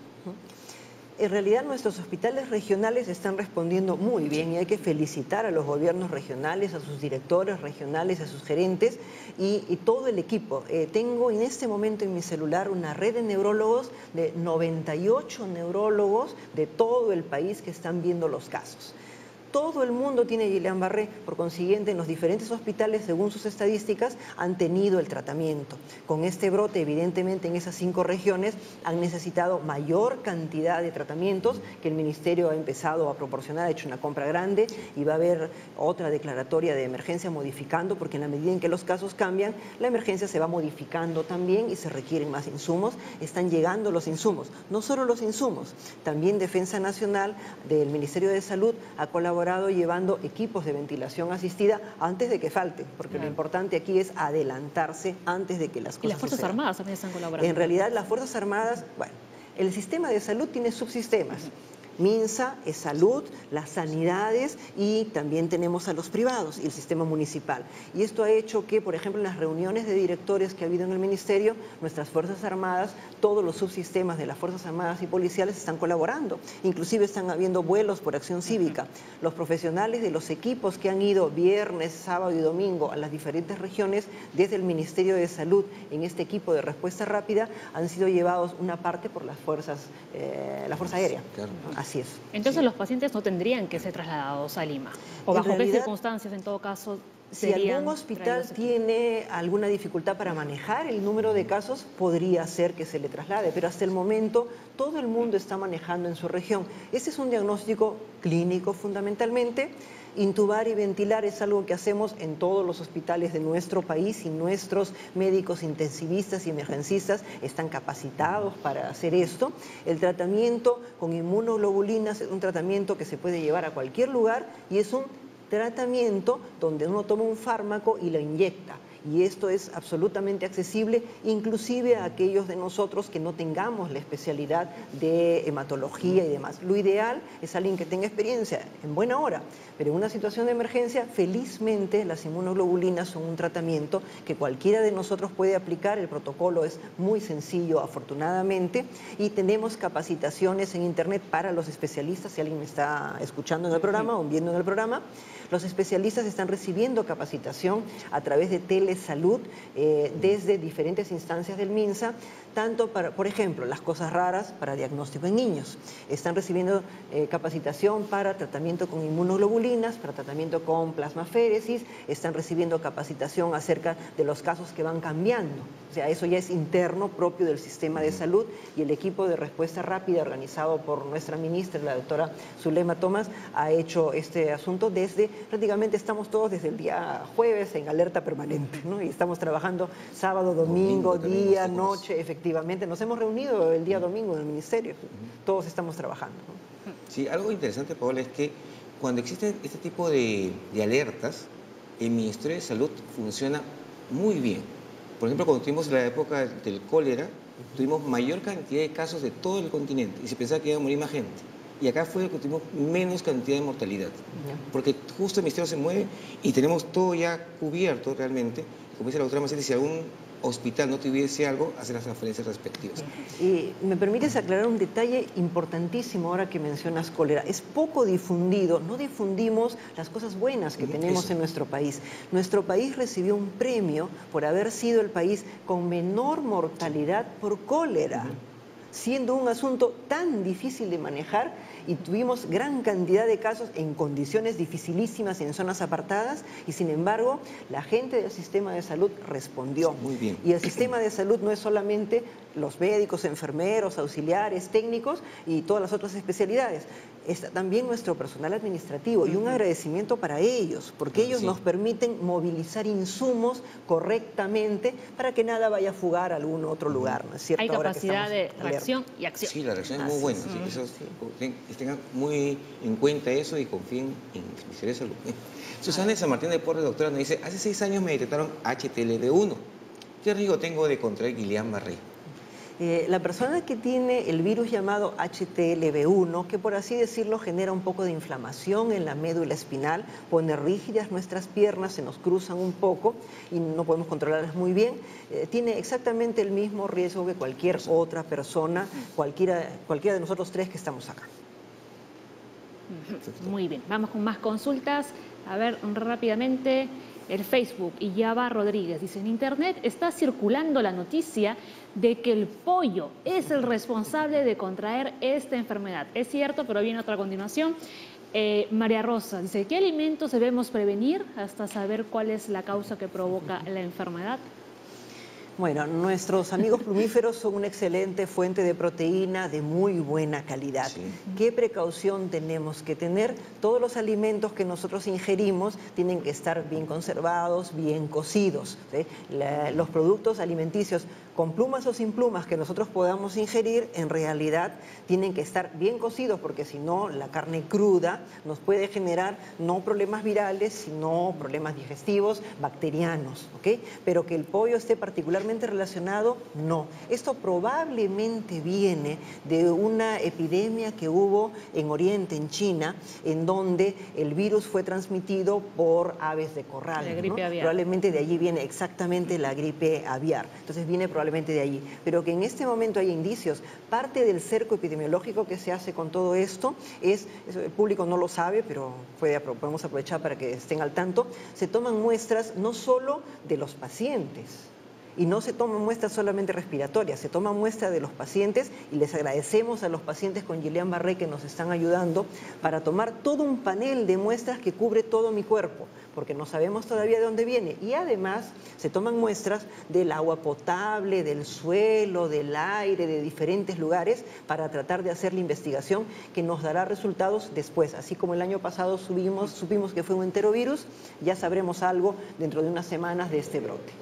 En realidad nuestros hospitales regionales están respondiendo muy bien y hay que felicitar a los gobiernos regionales, a sus directores regionales, a sus gerentes y todo el equipo. Tengo en este momento en mi celular una red de neurólogos, de 98 neurólogos de todo el país que están viendo los casos. Todo el mundo tiene Guillain-Barré, por consiguiente en los diferentes hospitales, según sus estadísticas, han tenido el tratamiento. Con este brote, evidentemente en esas 5 regiones han necesitado mayor cantidad de tratamientos que el Ministerio ha empezado a proporcionar, ha hecho una compra grande y va a haber otra declaratoria de emergencia modificando, porque en la medida en que los casos cambian, la emergencia se va modificando también y se requieren más insumos. Están llegando los insumos, no solo los insumos, también Defensa Nacional del Ministerio de Salud ha colaborado llevando equipos de ventilación asistida antes de que falten, porque lo importante aquí es adelantarse antes de que las cosas Y las Fuerzas sucedan. Armadas también están colaborando. En realidad las Fuerzas Armadas, bueno, el sistema de salud tiene subsistemas. MINSA es salud, las sanidades y también tenemos a los privados y el sistema municipal. Y esto ha hecho que, por ejemplo, en las reuniones de directores que ha habido en el Ministerio, nuestras Fuerzas Armadas, todos los subsistemas de las Fuerzas Armadas y policiales están colaborando. Inclusive están habiendo vuelos por acción cívica. Los profesionales de los equipos que han ido viernes, sábado y domingo a las diferentes regiones desde el Ministerio de Salud en este equipo de respuesta rápida han sido llevados una parte por las fuerzas, la Fuerza Aérea. Claro. Así es. Entonces los pacientes no tendrían que ser trasladados a Lima. O bajo qué circunstancias, en todo caso, si algún hospital tiene alguna dificultad para manejar el número de casos, podría ser que se le traslade, pero hasta el momento todo el mundo está manejando en su región. Este es un diagnóstico clínico fundamentalmente. Intubar y ventilar es algo que hacemos en todos los hospitales de nuestro país y nuestros médicos intensivistas y emergencistas están capacitados para hacer esto. El tratamiento con inmunoglobulinas es un tratamiento que se puede llevar a cualquier lugar y es un tratamiento donde uno toma un fármaco y lo inyecta. Y esto es absolutamente accesible, inclusive a aquellos de nosotros que no tengamos la especialidad de hematología y demás. Lo ideal es alguien que tenga experiencia en buena hora, pero en una situación de emergencia, felizmente las inmunoglobulinas son un tratamiento que cualquiera de nosotros puede aplicar. El protocolo es muy sencillo, afortunadamente, y tenemos capacitaciones en internet para los especialistas. Si alguien me está escuchando en el programa o viendo en el programa, los especialistas están recibiendo capacitación a través de telesalud desde diferentes instancias del MINSA, tanto para, por ejemplo, las cosas raras para diagnóstico en niños. Están recibiendo capacitación para tratamiento con inmunoglobulinas, para tratamiento con plasmaféresis, están recibiendo capacitación acerca de los casos que van cambiando. O sea, eso ya es interno, propio del sistema de salud, y el equipo de respuesta rápida organizado por nuestra ministra, la doctora Zulema Tomás, ha hecho este asunto desde, prácticamente estamos todos desde el día jueves en alerta permanente, ¿no? Y estamos trabajando sábado, domingo, día, noche, efectivamente. Nos hemos reunido el día domingo en el ministerio, todos estamos trabajando, ¿no? Sí, algo interesante, Paola, es que cuando existen este tipo de alertas, el Ministerio de Salud funciona muy bien. Por ejemplo, cuando tuvimos la época del cólera, tuvimos mayor cantidad de casos de todo el continente y se pensaba que iba a morir más gente. Y acá fue que tuvimos menos cantidad de mortalidad, porque justo el Ministerio se mueve y tenemos todo ya cubierto realmente. Como dice la doctora Macete, si algún hospital no tuviese algo, hacer las transferencias respectivas. Y me permites aclarar un detalle importantísimo ahora que mencionas cólera. Es poco difundido, no difundimos las cosas buenas que tenemos en nuestro país. Nuestro país recibió un premio por haber sido el país con menor mortalidad por cólera, siendo un asunto tan difícil de manejar, y tuvimos gran cantidad de casos en condiciones dificilísimas en zonas apartadas, y sin embargo la gente del sistema de salud respondió. Muy bien. Y el sistema de salud no es solamente los médicos, enfermeros, auxiliares, técnicos y todas las otras especialidades. Está también nuestro personal administrativo, y un agradecimiento para ellos, porque ellos nos permiten movilizar insumos correctamente para que nada vaya a fugar a algún otro lugar, ¿no es cierto? Hay capacidad de reacción y acción. Sí, la reacción es muy buena. Tengan muy en cuenta eso y confíen en el Ministerio de Salud. Susana de San Martín de Porres, doctora, nos dice, hace 6 años me detectaron HTLV1. ¿Qué riesgo tengo de contraer Guillain-Barré? La persona que tiene el virus llamado HTLV1, que por así decirlo genera un poco de inflamación en la médula espinal, pone rígidas nuestras piernas, se nos cruzan un poco y no podemos controlarlas muy bien, tiene exactamente el mismo riesgo que cualquier otra persona, cualquiera de nosotros 3 que estamos acá. Muy bien, vamos con más consultas. A ver, rápidamente, el Facebook, Iyaba Rodríguez dice, en Internet está circulando la noticia de que el pollo es el responsable de contraer esta enfermedad. Es cierto, pero viene otra a continuación. María Rosa dice, ¿qué alimentos debemos prevenir hasta saber cuál es la causa que provoca la enfermedad? Bueno, nuestros amigos plumíferos son una excelente fuente de proteína de muy buena calidad. Sí. ¿Qué precaución tenemos que tener? Todos los alimentos que nosotros ingerimos tienen que estar bien conservados, bien cocidos, ¿sí? Los productos alimenticios con plumas o sin plumas que nosotros podamos ingerir, en realidad tienen que estar bien cocidos, porque si no, la carne cruda nos puede generar no problemas virales, sino problemas digestivos, bacterianos, ¿ok? Pero que el pollo esté particularmente relacionado, no. Esto probablemente viene de una epidemia que hubo en Oriente, en China, en donde el virus fue transmitido por aves de corral. La gripe aviar. Probablemente de allí viene exactamente la gripe aviar. Entonces viene probablemente de allí. Pero que en este momento hay indicios. Parte del cerco epidemiológico que se hace con todo esto es, el público no lo sabe, pero podemos aprovechar para que estén al tanto, se toman muestras no solo de los pacientes, y no se toman muestras solamente respiratorias, se toman muestras de los pacientes, y les agradecemos a los pacientes con Guillain-Barré que nos están ayudando para tomar todo un panel de muestras que cubre todo mi cuerpo, porque no sabemos todavía de dónde viene. Y además se toman muestras del agua potable, del suelo, del aire, de diferentes lugares, para tratar de hacer la investigación que nos dará resultados después. Así como el año pasado supimos que fue un enterovirus, ya sabremos algo dentro de unas semanas de este brote.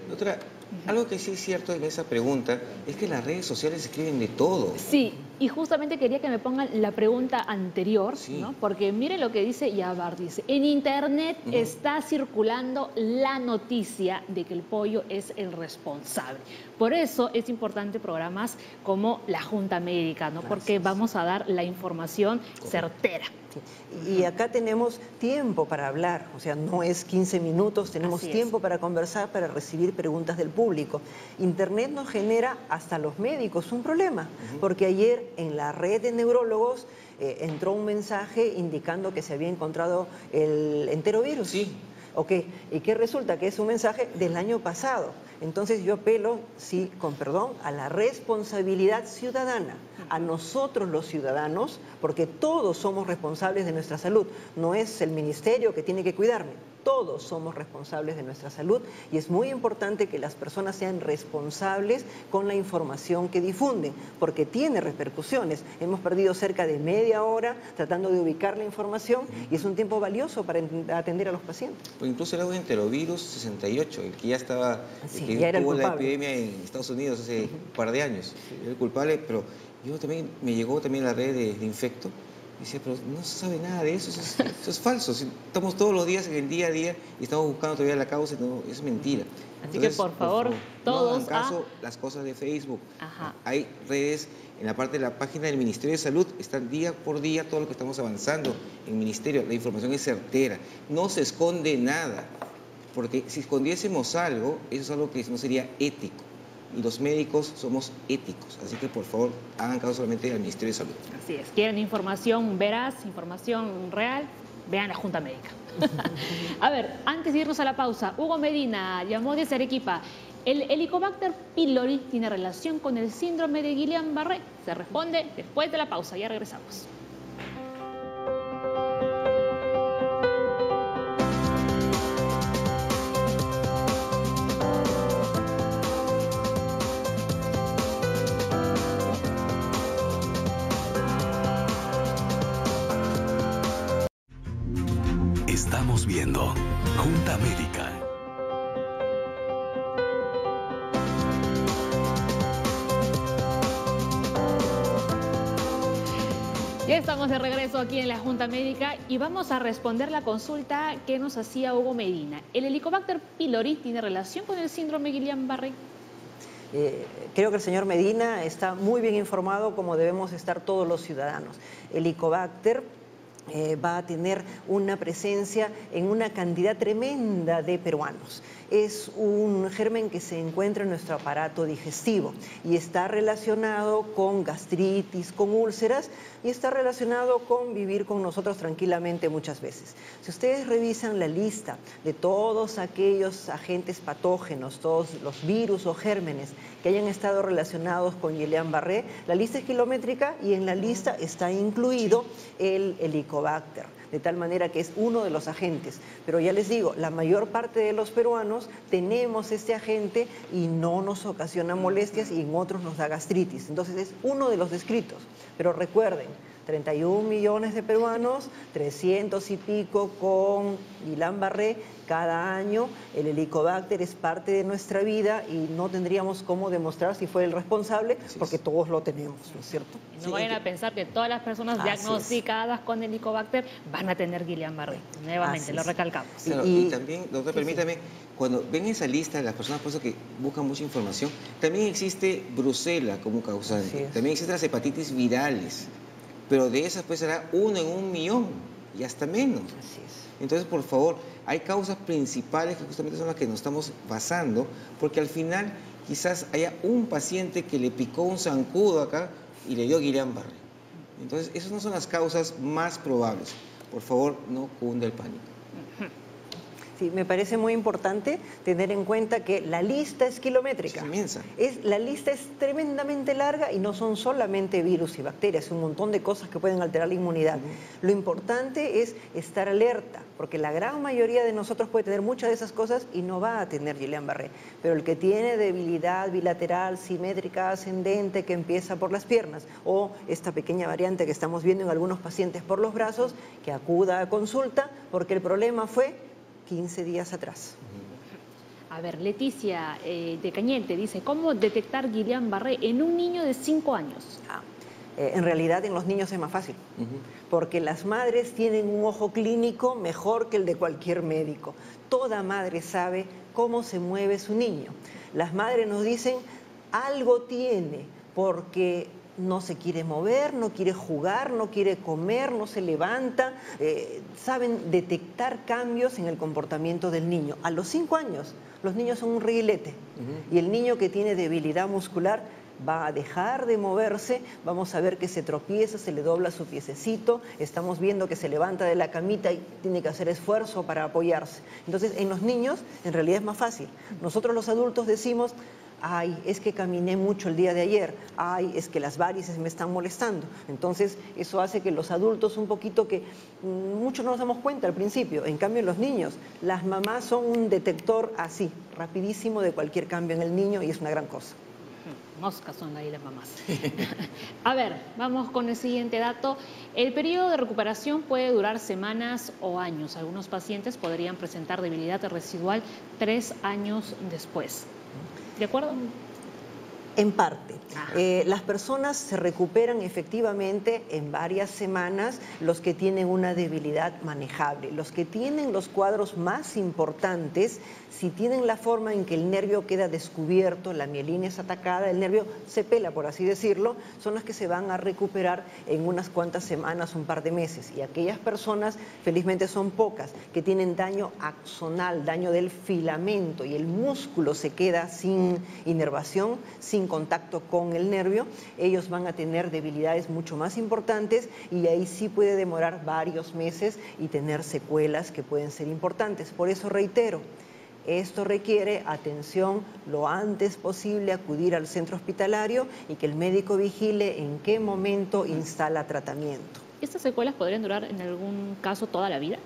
Doctora, algo que sí es cierto en esa pregunta es que las redes sociales escriben de todo. Sí, y justamente quería que me pongan la pregunta anterior, sí, ¿no? Porque mire lo que dice Yabar, dice, en Internet está circulando la noticia de que el pollo es el responsable. Por eso es importante programas como la Junta Médica, ¿no? Porque vamos a dar la información certera. Sí. Y acá tenemos tiempo para hablar, o sea, no es 15 minutos, tenemos tiempo para conversar, para recibir preguntas del público. Internet nos genera hasta los médicos un problema, porque ayer en la red de neurólogos entró un mensaje indicando que se había encontrado el enterovirus. Sí. Ok, ¿y qué resulta? Que es un mensaje del año pasado. Entonces yo apelo, sí, con perdón, a la responsabilidad ciudadana, a nosotros los ciudadanos, porque todos somos responsables de nuestra salud. No es el ministerio que tiene que cuidarme, todos somos responsables de nuestra salud, y es muy importante que las personas sean responsables con la información que difunden, porque tiene repercusiones. Hemos perdido cerca de media hora tratando de ubicar la información, y es un tiempo valioso para atender a los pacientes. Pues incluso era un enterovirus 68, el que ya estaba, sí, ya era tuvo el la culpable epidemia en Estados Unidos hace un par de años. Era el culpable, pero yo también, me llegó también la red de Infecto. Dice, pero no se sabe nada de eso, eso es falso. Estamos todos los días en el día a día y estamos buscando todavía la causa, no, es mentira. Así entonces, que por favor, todos no hagan caso las cosas de Facebook. Hay redes en la parte de la página del Ministerio de Salud, están día por día todo lo que estamos avanzando en el Ministerio. La información es certera, no se esconde nada. porque si escondiésemos algo, eso es algo que no sería ético. Y los médicos somos éticos, así que por favor hagan caso solamente al Ministerio de Salud. Así es, quieren información veraz, información real, vean la Junta Médica. A ver, antes de irnos a la pausa, Hugo Medina llamó desde Arequipa. ¿El Helicobacter pylori tiene relación con el síndrome de Guillain-Barré? Se responde después de la pausa, ya regresamos. Estamos viendo Junta Médica. Ya estamos de regreso aquí en la Junta Médica y vamos a responder la consulta que nos hacía Hugo Medina. ¿El Helicobacter pylori tiene relación con el síndrome Guillain-Barré? Creo que el señor Medina está muy bien informado, como debemos estar todos los ciudadanos. Helicobacter va a tener una presencia en una cantidad tremenda de peruanos. Es un germen que se encuentra en nuestro aparato digestivo y está relacionado con gastritis, con úlceras y está relacionado con vivir con nosotros tranquilamente muchas veces. Si ustedes revisan la lista de todos aquellos agentes patógenos, todos los virus o gérmenes que hayan estado relacionados con Guillain-Barré, la lista es kilométrica y en la lista está incluido el Helicobacter, de tal manera que es uno de los agentes. Pero ya les digo, la mayor parte de los peruanos tenemos este agente y no nos ocasiona molestias y en otros nos da gastritis. Entonces es uno de los descritos. Pero recuerden, 31 millones de peruanos, 300 y pico con Guillain-Barré cada año. El Helicobacter es parte de nuestra vida y no tendríamos cómo demostrar si fue el responsable, porque todos lo tenemos, ¿no es cierto? No vayan a pensar que todas las personas diagnosticadas con Helicobacter van a tener Guillain-Barré. Nuevamente, lo recalcamos. Claro, y también, doctor, permítame, cuando ven esa lista de las personas por eso que buscan mucha información, también existe brucela como causante, también existen las hepatitis virales, pero de esas pues será 1 en 1 millón y hasta menos. Así es. Entonces, por favor, hay causas principales que justamente son las que nos estamos basando, porque al final quizás haya un paciente que le picó un zancudo acá y le dio Guillain-Barré. Entonces, esas no son las causas más probables. Por favor, no cunda el pánico. Sí, me parece muy importante tener en cuenta que la lista es kilométrica. Es inmensa. La lista es tremendamente larga y no son solamente virus y bacterias, un montón de cosas que pueden alterar la inmunidad. Lo importante es estar alerta, porque la gran mayoría de nosotros puede tener muchas de esas cosas y no va a tener Guillain-Barré. Pero el que tiene debilidad bilateral, simétrica, ascendente, que empieza por las piernas, o esta pequeña variante que estamos viendo en algunos pacientes por los brazos, que acuda a consulta, porque el problema fue 15 días atrás. A ver, Leticia de Cañete dice, ¿cómo detectar Guillain-Barré en un niño de 5 años? En realidad en los niños es más fácil, porque las madres tienen un ojo clínico mejor que el de cualquier médico. Toda madre sabe cómo se mueve su niño. Las madres nos dicen, algo tiene, porque no se quiere mover, no quiere jugar, no quiere comer, no se levanta. Saben detectar cambios en el comportamiento del niño. A los 5 años, los niños son un reguilete. Y el niño que tiene debilidad muscular va a dejar de moverse, vamos a ver que se tropieza, se le dobla su piececito, estamos viendo que se levanta de la camita y tiene que hacer esfuerzo para apoyarse. Entonces, en los niños, en realidad es más fácil. Nosotros los adultos decimos, ay, es que caminé mucho el día de ayer, ay, es que las varices me están molestando. Entonces, eso hace que los adultos un poquito que muchos no nos damos cuenta al principio. En cambio, en los niños, las mamás son un detector así, rapidísimo de cualquier cambio en el niño y es una gran cosa. Moscas son ahí las mamás. A ver, vamos con el siguiente dato. El periodo de recuperación puede durar semanas o años. Algunos pacientes podrían presentar debilidad residual 3 años después. ¿De acuerdo? En parte. Las personas se recuperan efectivamente en varias semanas, los que tienen una debilidad manejable. Los que tienen los cuadros más importantes, si tienen la forma en que el nervio queda descubierto, la mielina es atacada, el nervio se pela, por así decirlo, son los que se van a recuperar en unas cuantas semanas, un par de meses. Y aquellas personas, felizmente son pocas, que tienen daño axonal, daño del filamento, y el músculo se queda sin inervación, sin contacto con el nervio, ellos van a tener debilidades mucho más importantes y ahí sí puede demorar varios meses y tener secuelas que pueden ser importantes. Por eso reitero, esto requiere atención lo antes posible, acudir al centro hospitalario y que el médico vigile en qué momento instala tratamiento. ¿Estas secuelas podrían durar en algún caso toda la vida?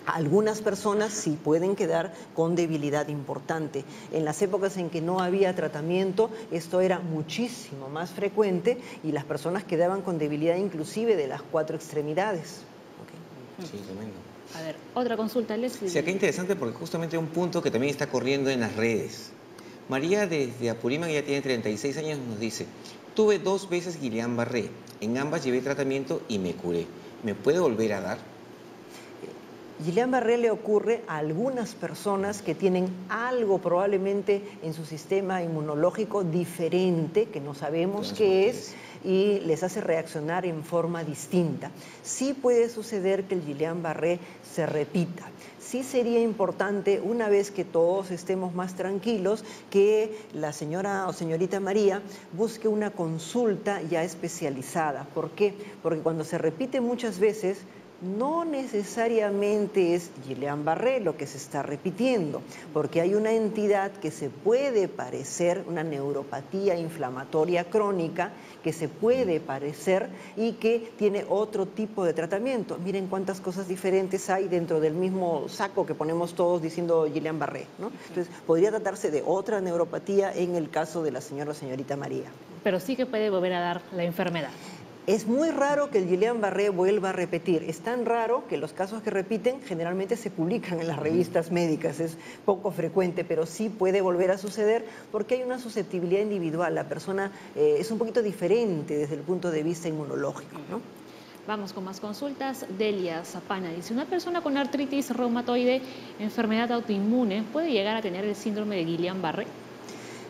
Algunas personas sí pueden quedar con debilidad importante. En las épocas en que no había tratamiento, esto era muchísimo más frecuente y las personas quedaban con debilidad inclusive de las 4 extremidades. Okay. Sí, tremendo. A ver, otra consulta, Leslie. Sí, acá interesante porque justamente hay un punto que también está corriendo en las redes. María desde Apurímac, ya tiene 36 años, nos dice: tuve 2 veces Guillain-Barré, en ambas llevé tratamiento y me curé. ¿Me puede volver a dar? Guillain-Barré le ocurre a algunas personas que tienen algo probablemente en su sistema inmunológico diferente, que no sabemos qué es, y les hace reaccionar en forma distinta. Sí puede suceder que el Guillain-Barré se repita. Sí sería importante, una vez que todos estemos más tranquilos, que la señora o señorita María busque una consulta ya especializada. ¿Por qué? Porque cuando se repite muchas veces, no necesariamente es Guillain-Barré lo que se está repitiendo, porque hay una entidad que se puede parecer, una neuropatía inflamatoria crónica, que se puede parecer y que tiene otro tipo de tratamiento. Miren cuántas cosas diferentes hay dentro del mismo saco que ponemos todos diciendo Guillain-Barré, ¿no? Entonces, podría tratarse de otra neuropatía en el caso de la señora o señorita María. Pero sí que puede volver a dar la enfermedad. Es muy raro que el Guillain-Barré vuelva a repetir. Es tan raro que los casos que repiten generalmente se publican en las revistas médicas. Es poco frecuente, pero sí puede volver a suceder porque hay una susceptibilidad individual. La persona es un poquito diferente desde el punto de vista inmunológico, ¿no? Vamos con más consultas. Delia Zapana dice: ¿una persona con artritis reumatoide, enfermedad autoinmune, puede llegar a tener el síndrome de Guillain-Barré?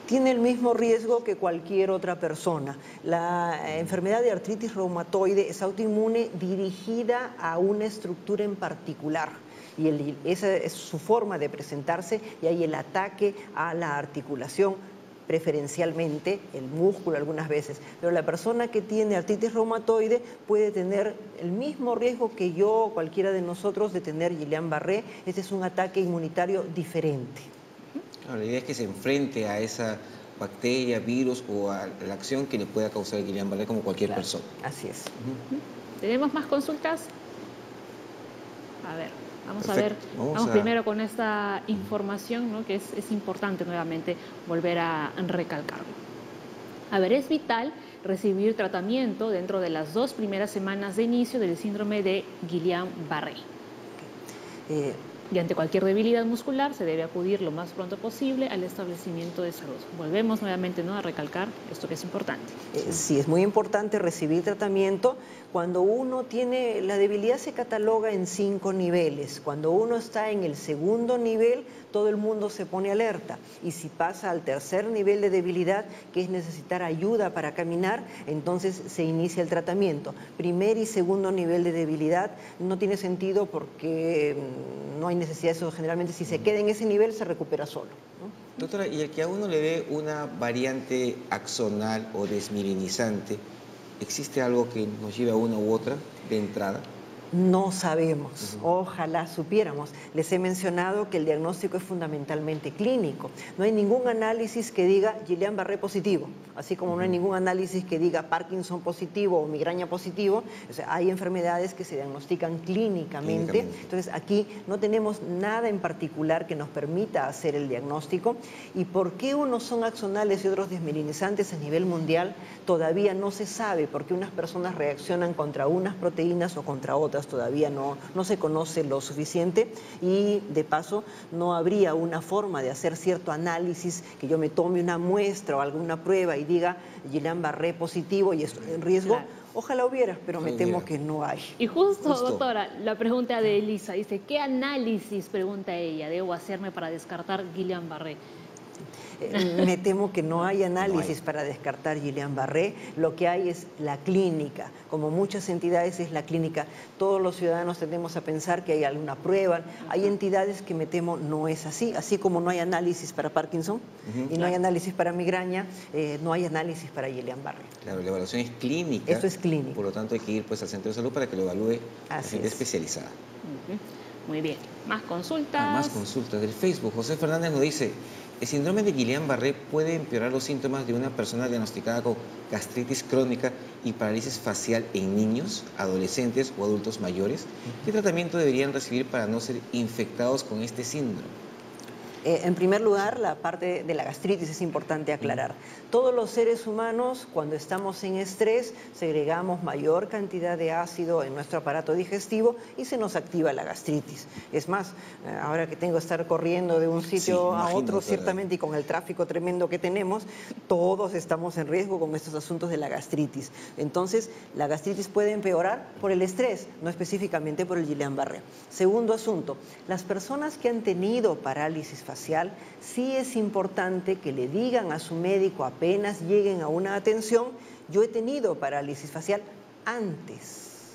Tiene el mismo riesgo que cualquier otra persona. La enfermedad de artritis reumatoide es autoinmune dirigida a una estructura en particular. Y esa es su forma de presentarse, y hay el ataque a la articulación, preferencialmente el músculo algunas veces. Pero la persona que tiene artritis reumatoide puede tener el mismo riesgo que yo o cualquiera de nosotros de tener Guillain-Barré. Este es un ataque inmunitario diferente. Claro, la idea es que se enfrente a esa bacteria, virus o a la acción que le pueda causar el Guillain-Barré como cualquier persona. Así es. ¿Tenemos más consultas? A ver, vamos Perfecto. a ver. Vamos primero con esta información, ¿no? Que es importante nuevamente volver a recalcarlo. A ver, es vital recibir tratamiento dentro de las 2 primeras semanas de inicio del síndrome de Guillain-Barré. Y ante cualquier debilidad muscular se debe acudir lo más pronto posible al establecimiento de salud. Volvemos nuevamente, ¿no?, a recalcar esto que es importante. Sí, es muy importante recibir tratamiento. Cuando uno tiene, la debilidad se cataloga en 5 niveles. Cuando uno está en el segundo nivel, todo el mundo se pone alerta. Y si pasa al tercer nivel de debilidad, que es necesitar ayuda para caminar, entonces se inicia el tratamiento. Primer y segundo nivel de debilidad no tiene sentido porque no hay necesidad de eso. Generalmente, si se queda en ese nivel, se recupera solo, ¿no? Doctora, y el que a uno le dé una variante axonal o desmielinizante, ¿existe algo que nos lleve a una u otra de entrada? No sabemos, ojalá supiéramos. Les he mencionado que el diagnóstico es fundamentalmente clínico. No hay ningún análisis que diga Guillain-Barré positivo, así como no hay ningún análisis que diga Parkinson positivo o migraña positivo. O sea, hay enfermedades que se diagnostican clínicamente. Entonces, aquí no tenemos nada en particular que nos permita hacer el diagnóstico. ¿Y por qué unos son axonales y otros desmielinizantes a nivel mundial? Todavía no se sabe, porque unas personas reaccionan contra unas proteínas o contra otras. causas todavía no se conoce lo suficiente y de paso no habría una forma de hacer cierto análisis, que yo me tome una muestra o alguna prueba y diga Guillain-Barré positivo y estoy en riesgo. Claro. Ojalá hubiera, pero me temo que no hay. Y justo, doctora, la pregunta de Elisa dice, ¿qué análisis, pregunta ella, debo hacerme para descartar Guillain-Barré? Me temo que no hay análisis para descartar Guillain-Barré. Lo que hay es la clínica. Como muchas entidades es la clínica. Todos los ciudadanos tendemos a pensar que hay alguna prueba. Hay entidades que me temo no es así. Así como no hay análisis para Parkinson y no hay análisis para migraña, no hay análisis para Guillain-Barré. Claro, la evaluación es clínica. Eso es clínico. Por lo tanto, hay que ir pues al centro de salud para que lo evalúe la gente especializada. Muy bien. Más consultas. Más consultas del Facebook. José Fernández nos dice, ¿el síndrome de Guillain-Barré puede empeorar los síntomas de una persona diagnosticada con gastritis crónica y parálisis facial en niños, adolescentes o adultos mayores? ¿Qué tratamiento deberían recibir para no ser infectados con este síndrome? En primer lugar, la parte de la gastritis es importante aclarar. Todos los seres humanos, cuando estamos en estrés, segregamos mayor cantidad de ácido en nuestro aparato digestivo y se nos activa la gastritis. Es más, ahora que tengo que estar corriendo de un sitio a otro, ciertamente, y con el tráfico tremendo que tenemos, todos estamos en riesgo con estos asuntos de la gastritis. Entonces, la gastritis puede empeorar por el estrés, no específicamente por el Guillain-Barré. Segundo asunto, las personas que han tenido parálisis facial, sí es importante que le digan a su médico apenas lleguen a una atención, yo he tenido parálisis facial antes.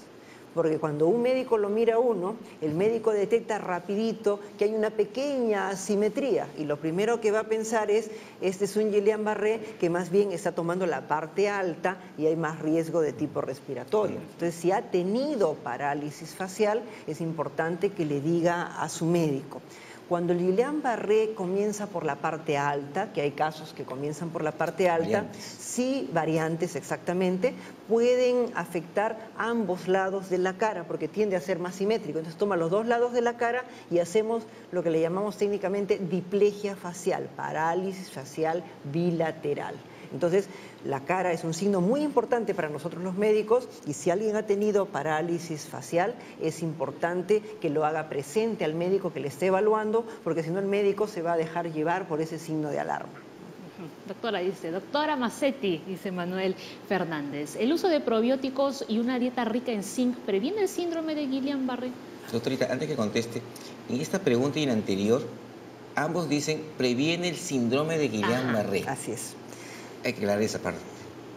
Porque cuando un médico lo mira a uno, el médico detecta rapidito que hay una pequeña asimetría y lo primero que va a pensar es, este es un Guillain-Barré que más bien está tomando la parte alta y hay más riesgo de tipo respiratorio. Entonces, si ha tenido parálisis facial, es importante que le diga a su médico. Cuando el Guillain-Barré comienza por la parte alta, que hay casos que comienzan por la parte alta, sí, variantes exactamente, pueden afectar ambos lados de la cara, porque tiende a ser más simétrico. Entonces toma los dos lados de la cara y hacemos lo que le llamamos técnicamente diplegia facial, parálisis facial bilateral. Entonces, la cara es un signo muy importante para nosotros los médicos y si alguien ha tenido parálisis facial, es importante que lo haga presente al médico que le esté evaluando, porque si no el médico se va a dejar llevar por ese signo de alarma. Doctora, dice, doctora Massetti, dice Manuel Fernández, ¿el uso de probióticos y una dieta rica en zinc previene el síndrome de Guillain-Barré? Doctorita, antes que conteste, en esta pregunta y en la anterior, ambos dicen previene el síndrome de Guillain-Barré. Así es. Hay que aclarar esa parte.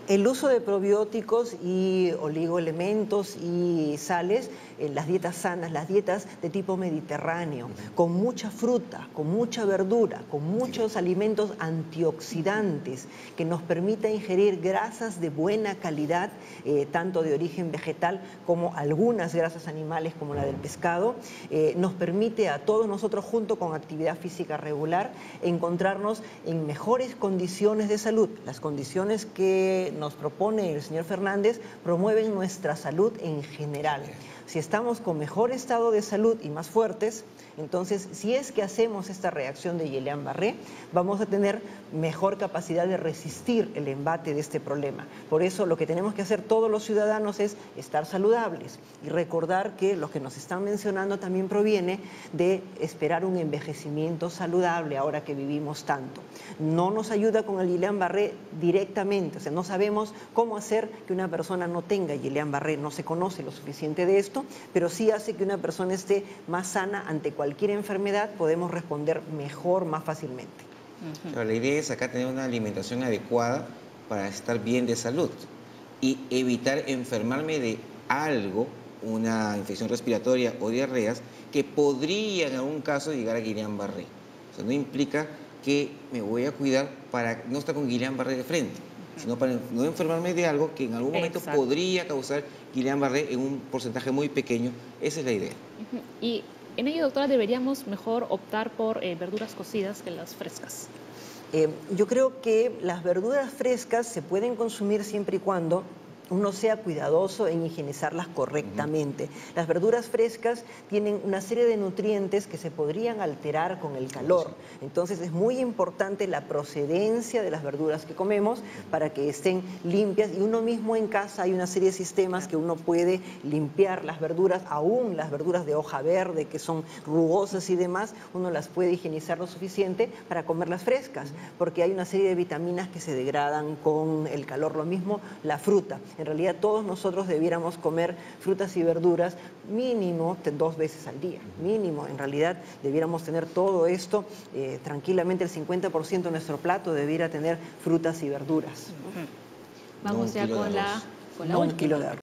El uso de probióticos y oligoelementos y sales, las dietas sanas, las dietas de tipo mediterráneo, con mucha fruta, con mucha verdura, con muchos alimentos antioxidantes, que nos permita ingerir grasas de buena calidad, tanto de origen vegetal como algunas grasas animales como la del pescado, nos permite a todos nosotros, junto con actividad física regular, encontrarnos en mejores condiciones de salud. Las condiciones que nos propone el señor Fernández promueven nuestra salud en general. Si estamos con mejor estado de salud y más fuertes, entonces si es que hacemos esta reacción de Guillain-Barré, vamos a tener mejor capacidad de resistir el embate de este problema. Por eso lo que tenemos que hacer todos los ciudadanos es estar saludables y recordar que lo que nos están mencionando también proviene de esperar un envejecimiento saludable ahora que vivimos tanto. No nos ayuda con el Guillain-Barré directamente, o sea, no sabemos cómo hacer que una persona no tenga Guillain-Barré, no se conoce lo suficiente de esto, pero sí hace que una persona esté más sana ante cualquier enfermedad, podemos responder mejor, más fácilmente. Pero la idea es acá tener una alimentación adecuada para estar bien de salud y evitar enfermarme de algo, una infección respiratoria o diarreas, que podría en algún caso llegar a Guillain-Barré. O sea, no implica que me voy a cuidar para no estar con Guillain-Barré de frente, sino para no enfermarme de algo que en algún momento podría causar Guillain-Barré en un porcentaje muy pequeño. Esa es la idea. Y en ello, doctora, deberíamos mejor optar por verduras cocidas que las frescas. Yo creo que las verduras frescas se pueden consumir siempre y cuando uno sea cuidadoso en higienizarlas correctamente. Las verduras frescas tienen una serie de nutrientes que se podrían alterar con el calor. Entonces es muy importante la procedencia de las verduras que comemos para que estén limpias, y uno mismo en casa hay una serie de sistemas que uno puede limpiar las verduras, aún las verduras de hoja verde que son rugosas y demás, uno las puede higienizar lo suficiente para comerlas frescas, porque hay una serie de vitaminas que se degradan con el calor. Lo mismo la fruta. En realidad todos nosotros debiéramos comer frutas y verduras mínimo 2 veces al día, mínimo. En realidad debiéramos tener todo esto, tranquilamente el 50% de nuestro plato debiera tener frutas y verduras. Vamos ya con la No, un kilo de arroz.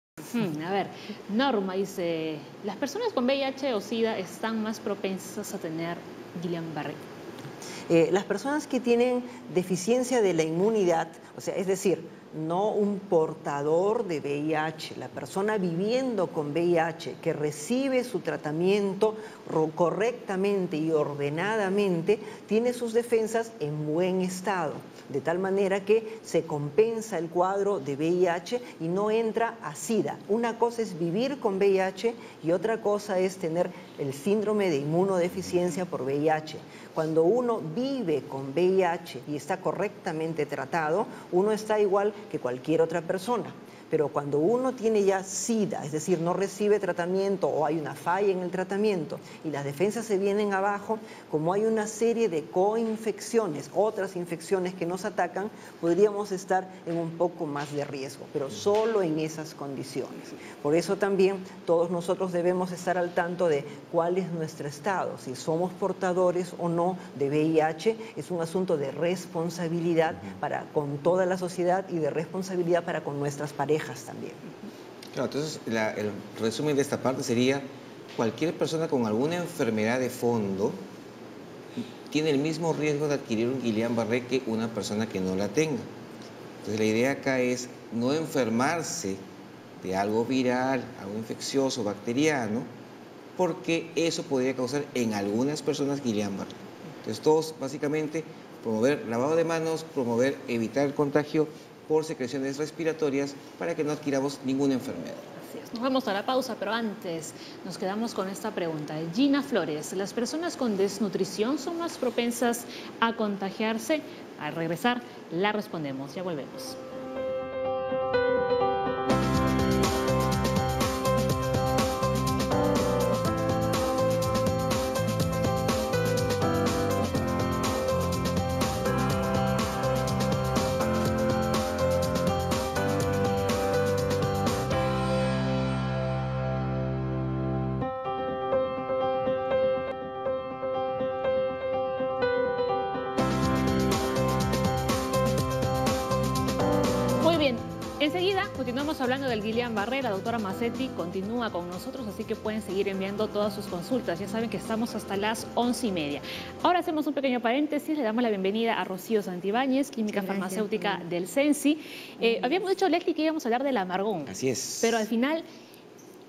A ver, Norma dice, ¿las personas con VIH o SIDA están más propensas a tener Guillain-Barré? Las personas que tienen deficiencia de la inmunidad, o sea, es decir, no un portador de VIH, la persona viviendo con VIH que recibe su tratamiento correctamente y ordenadamente, tiene sus defensas en buen estado, de tal manera que se compensa el cuadro de VIH y no entra a SIDA. Una cosa es vivir con VIH y otra cosa es tener el síndrome de inmunodeficiencia por VIH. Cuando uno vive con VIH y está correctamente tratado, uno está igual que cualquier otra persona. Pero cuando uno tiene ya SIDA, es decir, no recibe tratamiento o hay una falla en el tratamiento y las defensas se vienen abajo, como hay una serie de coinfecciones, otras infecciones que nos atacan, podríamos estar en un poco más de riesgo, pero solo en esas condiciones. Por eso también todos nosotros debemos estar al tanto de cuál es nuestro estado, si somos portadores o no de VIH. Es un asunto de responsabilidad para con toda la sociedad y de responsabilidad para con nuestras parejas también. Claro, entonces el resumen de esta parte sería: cualquier persona con alguna enfermedad de fondo tiene el mismo riesgo de adquirir un Guillain-Barré que una persona que no la tenga. Entonces la idea acá es no enfermarse de algo viral, algo infeccioso, bacteriano, porque eso podría causar en algunas personas Guillain-Barré. Entonces todos básicamente promover lavado de manos, evitar el contagio por secreciones respiratorias para que no adquiramos ninguna enfermedad. Así es. Nos vamos a la pausa, pero antes nos quedamos con esta pregunta. Gina Flores, ¿las personas con desnutrición son más propensas a contagiarse? Al regresar la respondemos. Ya volvemos. Enseguida continuamos hablando del Guillain-Barré. La doctora Mazzetti continúa con nosotros, así que pueden seguir enviando todas sus consultas. Ya saben que estamos hasta las 11:30. Ahora hacemos un pequeño paréntesis. Le damos la bienvenida a Rocío Santibáñez, química farmacéutica del CENSI. Habíamos dicho, Leslie, que íbamos a hablar del amargón. Así es. Pero al final,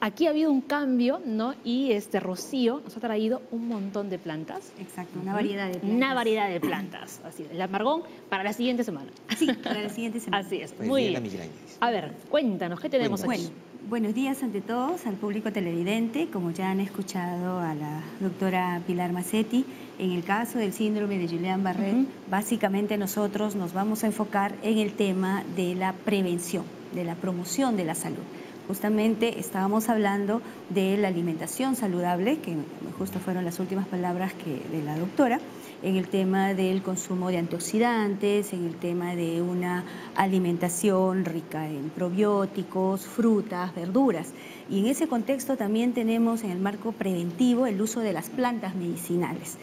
aquí ha habido un cambio, ¿no? Y Rocío nos ha traído un montón de plantas. Exacto, una variedad de plantas. Una variedad de plantas. Así es. El amargón para la siguiente semana. Sí, para la siguiente semana. Así es. Pues Muy bien. bien. A ver, cuéntanos, ¿qué tenemos aquí? Bueno, buenos días ante todos, al público televidente. Como ya han escuchado a la doctora Pilar Mazzetti, en el caso del síndrome de Guillain-Barré, básicamente nosotros nos vamos a enfocar en el tema de la prevención, de la promoción de la salud. Justamente estábamos hablando de la alimentación saludable, que justo fueron las últimas palabras de la doctora, en el tema del consumo de antioxidantes, en el tema de una alimentación rica en probióticos, frutas, verduras. Y en ese contexto también tenemos en el marco preventivo el uso de las plantas medicinales.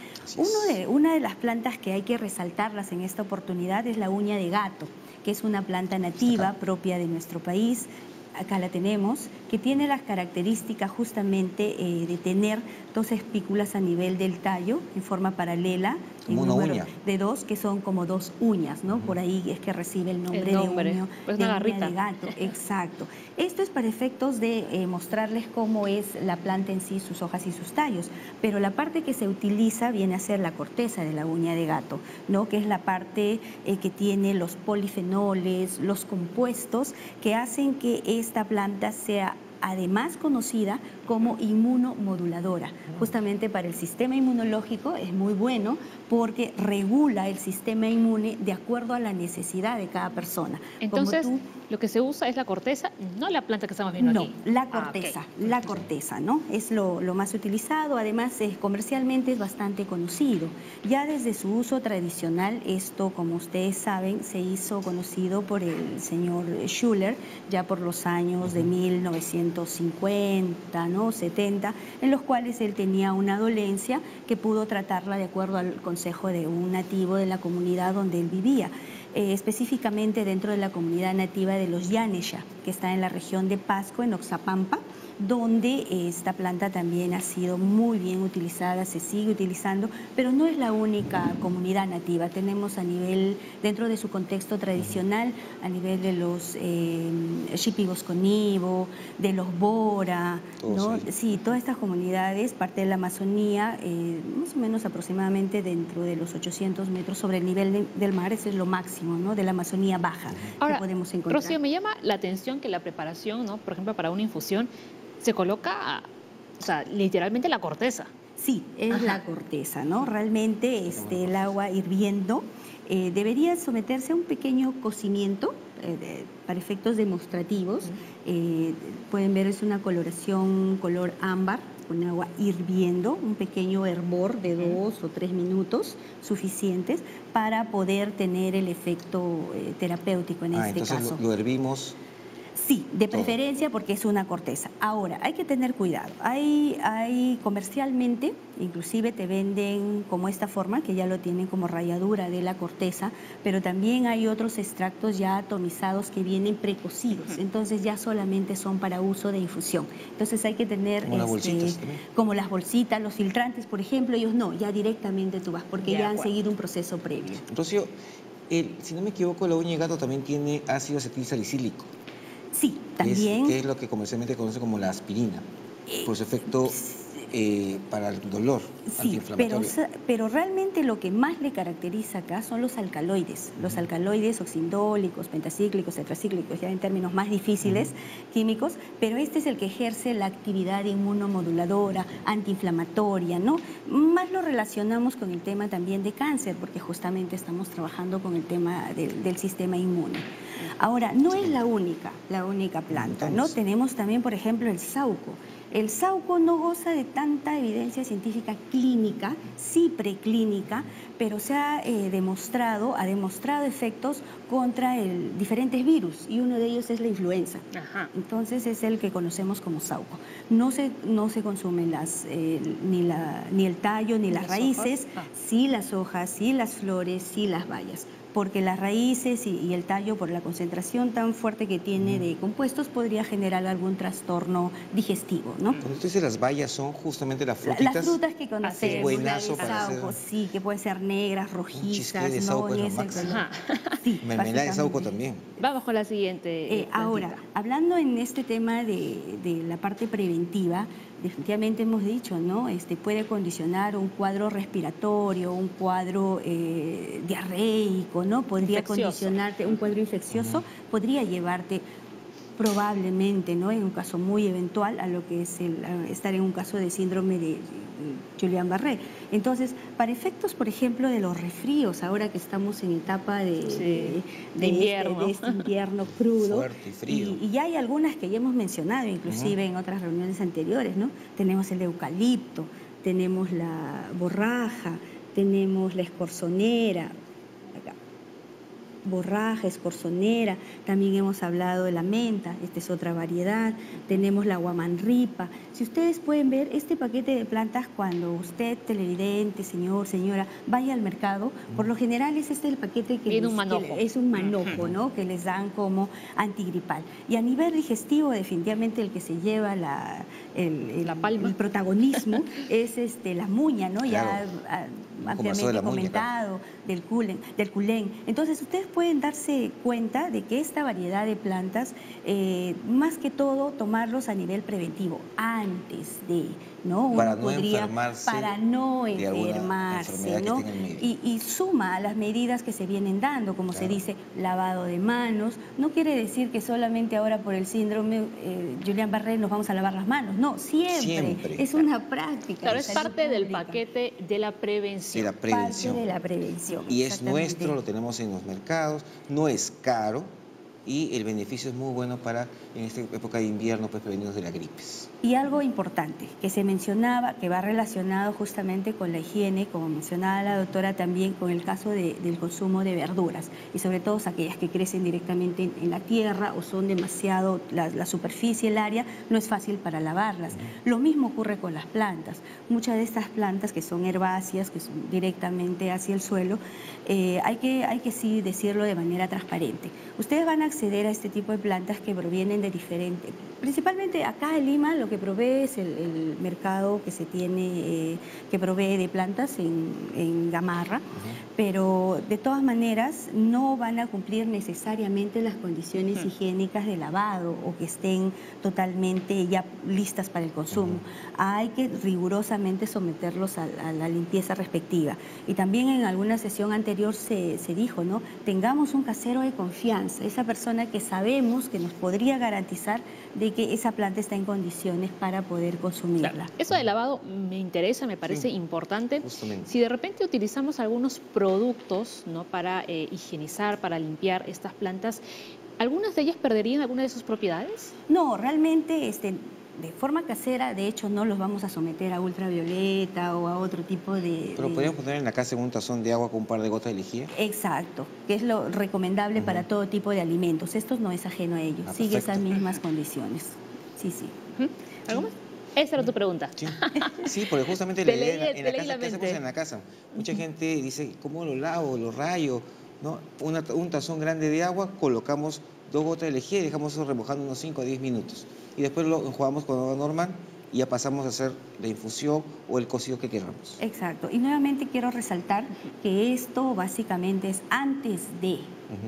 Una de las plantas que hay que resaltarlas en esta oportunidad es la uña de gato, que es una planta nativa propia de nuestro país. acá la tenemos, que tiene las características justamente de tener dos espículas a nivel del tallo en forma paralela, como en una número uña de dos, que son como dos uñas, ¿no? Por ahí es que recibe el nombre, pues de una uña garrita de gato. Exacto. Esto es para efectos de mostrarles cómo es la planta en sí, sus hojas y sus tallos, pero la parte que se utiliza viene a ser la corteza de la uña de gato, ¿no? Que es la parte que tiene los polifenoles, los compuestos que hacen que esta planta sea además conocida como inmunomoduladora. Justamente para el sistema inmunológico es muy bueno porque regula el sistema inmune de acuerdo a la necesidad de cada persona. Entonces, lo que se usa es la corteza, no la planta que estamos viendo aquí. No, la corteza, la corteza, ¿no? Es lo más utilizado, además comercialmente es bastante conocido. Ya desde su uso tradicional, esto, como ustedes saben, se hizo conocido por el señor Schuller, ya por los años de 1950, ¿no? 70, en los cuales él tenía una dolencia que pudo tratarla de acuerdo al consejo de un nativo de la comunidad donde él vivía. Específicamente dentro de la comunidad nativa de los Yanesha, que está en la región de Pasco, en Oxapampa, donde esta planta también ha sido muy bien utilizada, se sigue utilizando, pero no es la única comunidad nativa. Tenemos a nivel, dentro de su contexto tradicional, a nivel de los Shipibo, de los Bora, ¿no? Sí, todas estas comunidades, parte de la Amazonía, más o menos aproximadamente dentro de los 800 metros sobre el nivel del mar, ese es lo máximo, ¿no? De la Amazonía baja. Ahora, que podemos encontrar. Rocío, me llama la atención que la preparación, ¿no? Por ejemplo, para una infusión, se coloca, o sea, literalmente la corteza. Sí, es la corteza, ¿no? Realmente el agua hirviendo debería someterse a un pequeño cocimiento para efectos demostrativos. Pueden ver, es una coloración color ámbar, con agua hirviendo, un pequeño hervor de 2 o 3 minutos suficientes para poder tener el efecto terapéutico en este entonces caso. Lo hervimos. Sí, de preferencia porque es una corteza. Ahora, hay que tener cuidado. Hay comercialmente, inclusive te venden como esta forma, que ya lo tienen como ralladura de la corteza, pero también hay otros extractos ya atomizados que vienen precocidos. Entonces ya solamente son para uso de infusión. Entonces hay que tener como las bolsitas como las bolsitas, los filtrantes, por ejemplo, ellos no, ya directamente tú vas, porque ya han seguido un proceso previo. Rocío, si no me equivoco, la uña de gato también tiene ácido acetilsalicílico. Sí, también. Que es lo que comercialmente conoce como la aspirina, por su efecto para el dolor antiinflamatorio. Pero realmente lo que más le caracteriza acá son los alcaloides oxindólicos, pentacíclicos, tetracíclicos, ya en términos más difíciles químicos, pero este es el que ejerce la actividad inmunomoduladora, antiinflamatoria, ¿no? Más lo relacionamos con el tema también de cáncer, porque justamente estamos trabajando con el tema del sistema inmune. Ahora, no es la única planta, ¿no? Tenemos también, por ejemplo, el sauco. El sauco no goza de tanta evidencia científica clínica, sí preclínica, pero se ha demostrado efectos contra diferentes virus, y uno de ellos es la influenza. Entonces es el que conocemos como sauco. No se consumen ni el tallo ni las raíces, sí las hojas, sí las flores, sí las bayas, porque las raíces y el tallo, por la concentración tan fuerte que tiene de compuestos, podría generar algún trastorno digestivo, ¿no? Cuando usted dice las bayas, son justamente las frutitas. Las frutas que conocemos, buenazo para sauco, sí, que pueden ser negras, rojizas, de ¿no? sauco Y es lo ese máximo. Sí, mermelada de sauco también. Vamos con la siguiente. Ahora, hablando en este tema de la parte preventiva, definitivamente hemos dicho, ¿no? Puede condicionar un cuadro respiratorio, un cuadro diarreico, ¿no? Podría condicionarte un cuadro infeccioso, podría llevarte probablemente, ¿no? En un caso muy eventual, a lo que es estar en un caso de síndrome de Guillain-Barré. Entonces, para efectos, por ejemplo, de los resfríos, ahora que estamos en etapa de invierno, de este invierno crudo, fuerte y frío, y ya hay algunas que ya hemos mencionado, inclusive en otras reuniones anteriores, ¿no? Tenemos el eucalipto, tenemos la borraja, tenemos la escorzonera, borraja, escorzonera, también hemos hablado de la menta, esta es otra variedad, tenemos la guamanripa. Si ustedes pueden ver, este paquete de plantas, cuando usted, televidente, señor, señora, vaya al mercado, por lo general es el paquete que, tiene un manojo. es un manojo, ¿no?, que les dan como antigripal. Y a nivel digestivo, definitivamente el que se lleva la palma, el protagonismo es la muña, ¿no? Claro. Ya ampliamente comentado, del culén. Entonces, ustedes pueden darse cuenta de que esta variedad de plantas, más que todo, tomarlos a nivel preventivo, antes de, ¿no? Para no enfermarse, ¿no? Y suma a las medidas que se vienen dando, como se dice, lavado de manos. No quiere decir que solamente ahora por el síndrome Guillain-Barré nos vamos a lavar las manos. No, siempre. Es una práctica. Claro, es parte del paquete de la prevención. Parte de la prevención. Y es nuestro, lo tenemos en los mercados, no es caro y el beneficio es muy bueno para, en esta época de invierno, pues prevenirnos de las gripes. Y algo importante que se mencionaba, que va relacionado justamente con la higiene, como mencionaba la doctora, también con el caso del consumo de verduras, y sobre todo aquellas que crecen directamente en la tierra o son demasiado, la superficie, el área, no es fácil para lavarlas. Lo mismo ocurre con las plantas. Muchas de estas plantas que son herbáceas, que son directamente hacia el suelo, hay que sí decirlo de manera transparente. Ustedes van a acceder a este tipo de plantas que provienen de diferentes, principalmente acá en Lima, lo que provee es el mercado que se tiene, que provee de plantas en Gamarra, pero de todas maneras no van a cumplir necesariamente las condiciones higiénicas de lavado o que estén totalmente ya listas para el consumo. Hay que rigurosamente someterlos a la limpieza respectiva. Y también en alguna sesión anterior se dijo, ¿no? Tengamos un casero de confianza, esa persona que sabemos que nos podría garantizar de que esa planta está en condiciones para poder consumirla. Claro. Eso de lavado me interesa, me parece importante. Justamente. Si de repente utilizamos algunos productos, ¿no?, para higienizar, para limpiar estas plantas, ¿algunas de ellas perderían alguna de sus propiedades? No, realmente de forma casera, de hecho, no los vamos a someter a ultravioleta o a otro tipo de... Pero podríamos poner en la casa en un tazón de agua con un par de gotas de lejía. Exacto, que es lo recomendable para todo tipo de alimentos. Esto no es ajeno a ello, sigue esas mismas condiciones. Sí. ¿Algo más? Esa era tu pregunta. Sí, porque justamente la idea ¿qué hacemos en la casa? Mucha gente dice, ¿cómo lo lavo, lo rayo? ¿No? Un tazón grande de agua, colocamos 2 gotas de lejía y dejamos eso remojando unos 5 a 10 minutos. Y después lo enjuagamos con agua normal y ya pasamos a hacer la infusión o el cocido que queramos. Exacto. Y nuevamente quiero resaltar que esto básicamente es antes de,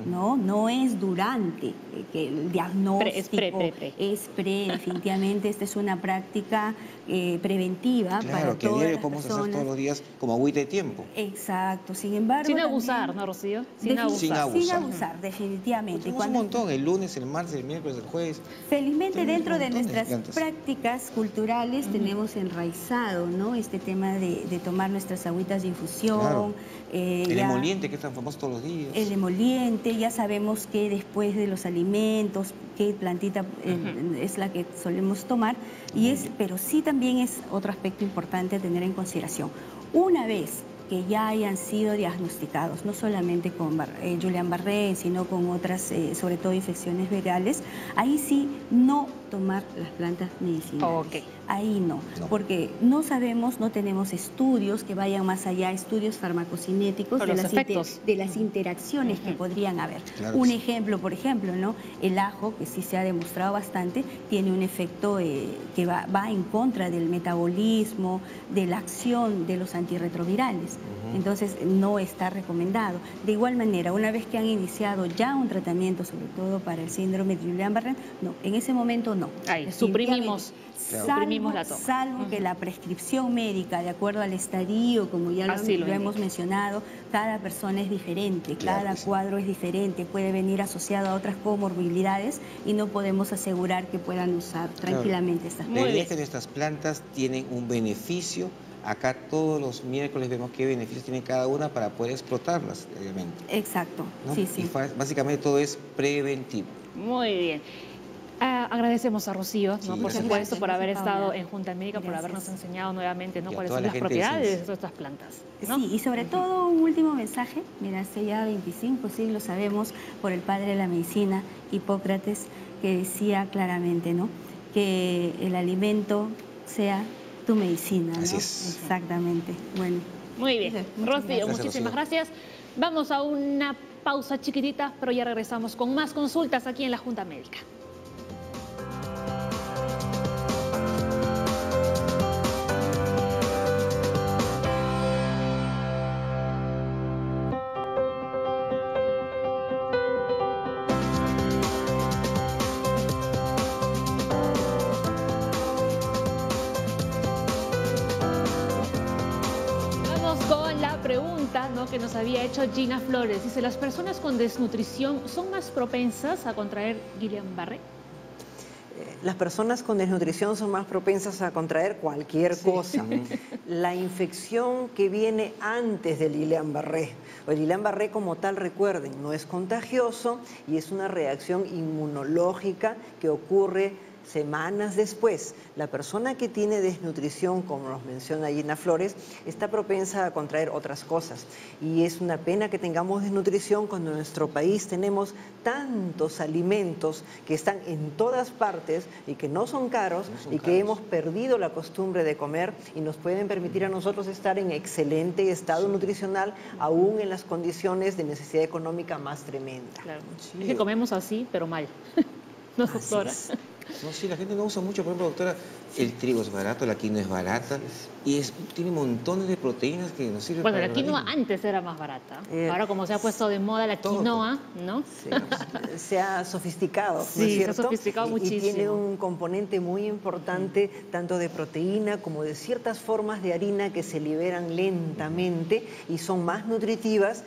no es durante, que el diagnóstico es pre, definitivamente. Esta es una práctica preventiva para que todas diario las podemos personas. hacer todos los días como agüita de tiempo. Exacto. Sin embargo, sin abusar, ¿no, Rocío? Sin abusar, definitivamente. Pues un montón, el lunes, el martes, el miércoles, el jueves. Felizmente dentro de nuestras prácticas culturales tenemos enraizado, ¿no?, este tema de tomar nuestras agüitas de infusión. Claro. El emoliente, que es tan famoso todos los días. El emoliente, ya sabemos que después de los alimentos, qué plantita es la que solemos tomar, pero sí también es otro aspecto importante a tener en consideración. Una vez que ya hayan sido diagnosticados, no solamente con Guillain-Barré, sino con otras, sobre todo infecciones virales, ahí sí no tomar las plantas medicinales. Ahí no, porque no sabemos, no tenemos estudios que vayan más allá, estudios farmacocinéticos de las interacciones que podrían haber. Un ejemplo, por ejemplo, ¿no?, el ajo, que sí se ha demostrado bastante, tiene un efecto que va en contra del metabolismo, de la acción de los antirretrovirales. Entonces no está recomendado. De igual manera, una vez que han iniciado ya un tratamiento, sobre todo para el síndrome de Guillain-Barré, no, en ese momento no. Suprimimos la toma. Salvo que la prescripción médica, de acuerdo al estadio, como ya lo hemos mencionado, cada persona es diferente, cada cuadro es diferente, puede venir asociado a otras comorbilidades y no podemos asegurar que puedan usar tranquilamente estas plantas. La idea es que nuestras plantas tienen un beneficio. Acá todos los miércoles vemos qué beneficios tiene cada una para poder explotarlas, obviamente. Exacto, ¿no? sí. Y básicamente todo es preventivo. Muy bien. agradecemos a Rocío, ¿no? Sí, por gracias. supuesto, por haber Gracias, estado Paula. en Junta Médica, por Gracias. habernos enseñado nuevamente, ¿no? Y a cuáles toda son la las gente de propiedades ciencia. de estas plantas, ¿no? Sí, y sobre todo un último mensaje, mira, hace ya 25 siglos sabemos por el padre de la medicina, Hipócrates, que decía claramente, ¿no?, que el alimento sea tu medicina, ¿no? Así es. Exactamente. Bueno. Muy bien, Muchas Rocío, gracias. muchísimas Rocío. gracias. Vamos a una pausa chiquitita, pero ya regresamos con más consultas aquí en la Junta Médica. Vamos con la pregunta, ¿no?, que nos había hecho Gina Flores. Dice, ¿las personas con desnutrición son más propensas a contraer Guillain-Barré? Las personas con desnutrición son más propensas a contraer cualquier cosa. La infección que viene antes del Guillain-Barré. El Guillain-Barré como tal, recuerden, no es contagioso y es una reacción inmunológica que ocurre semanas después. La persona que tiene desnutrición, como nos menciona Gina Flores, está propensa a contraer otras cosas. Y es una pena que tengamos desnutrición cuando en nuestro país tenemos tantos alimentos que están en todas partes y que no son caros y que hemos perdido la costumbre de comer y nos pueden permitir a nosotros estar en excelente estado nutricional, aún en las condiciones de necesidad económica más tremenda. Claro. Sí. Es que comemos así, pero mal. ¿No, doctora? Así es. No, sí, la gente no usa mucho, por ejemplo, doctora, el trigo es barato, la quinoa es barata y tiene montones de proteínas que nos sirven Bueno, para la el quinoa organismo. antes era más barata. Ahora, como se ha puesto de moda la todo. quinoa, ¿no? Sí, se ha sofisticado, ¿no es Sí, se ha cierto? sofisticado Y muchísimo. tiene un componente muy importante, tanto de proteína como de ciertas formas de harina que se liberan lentamente y son más nutritivas.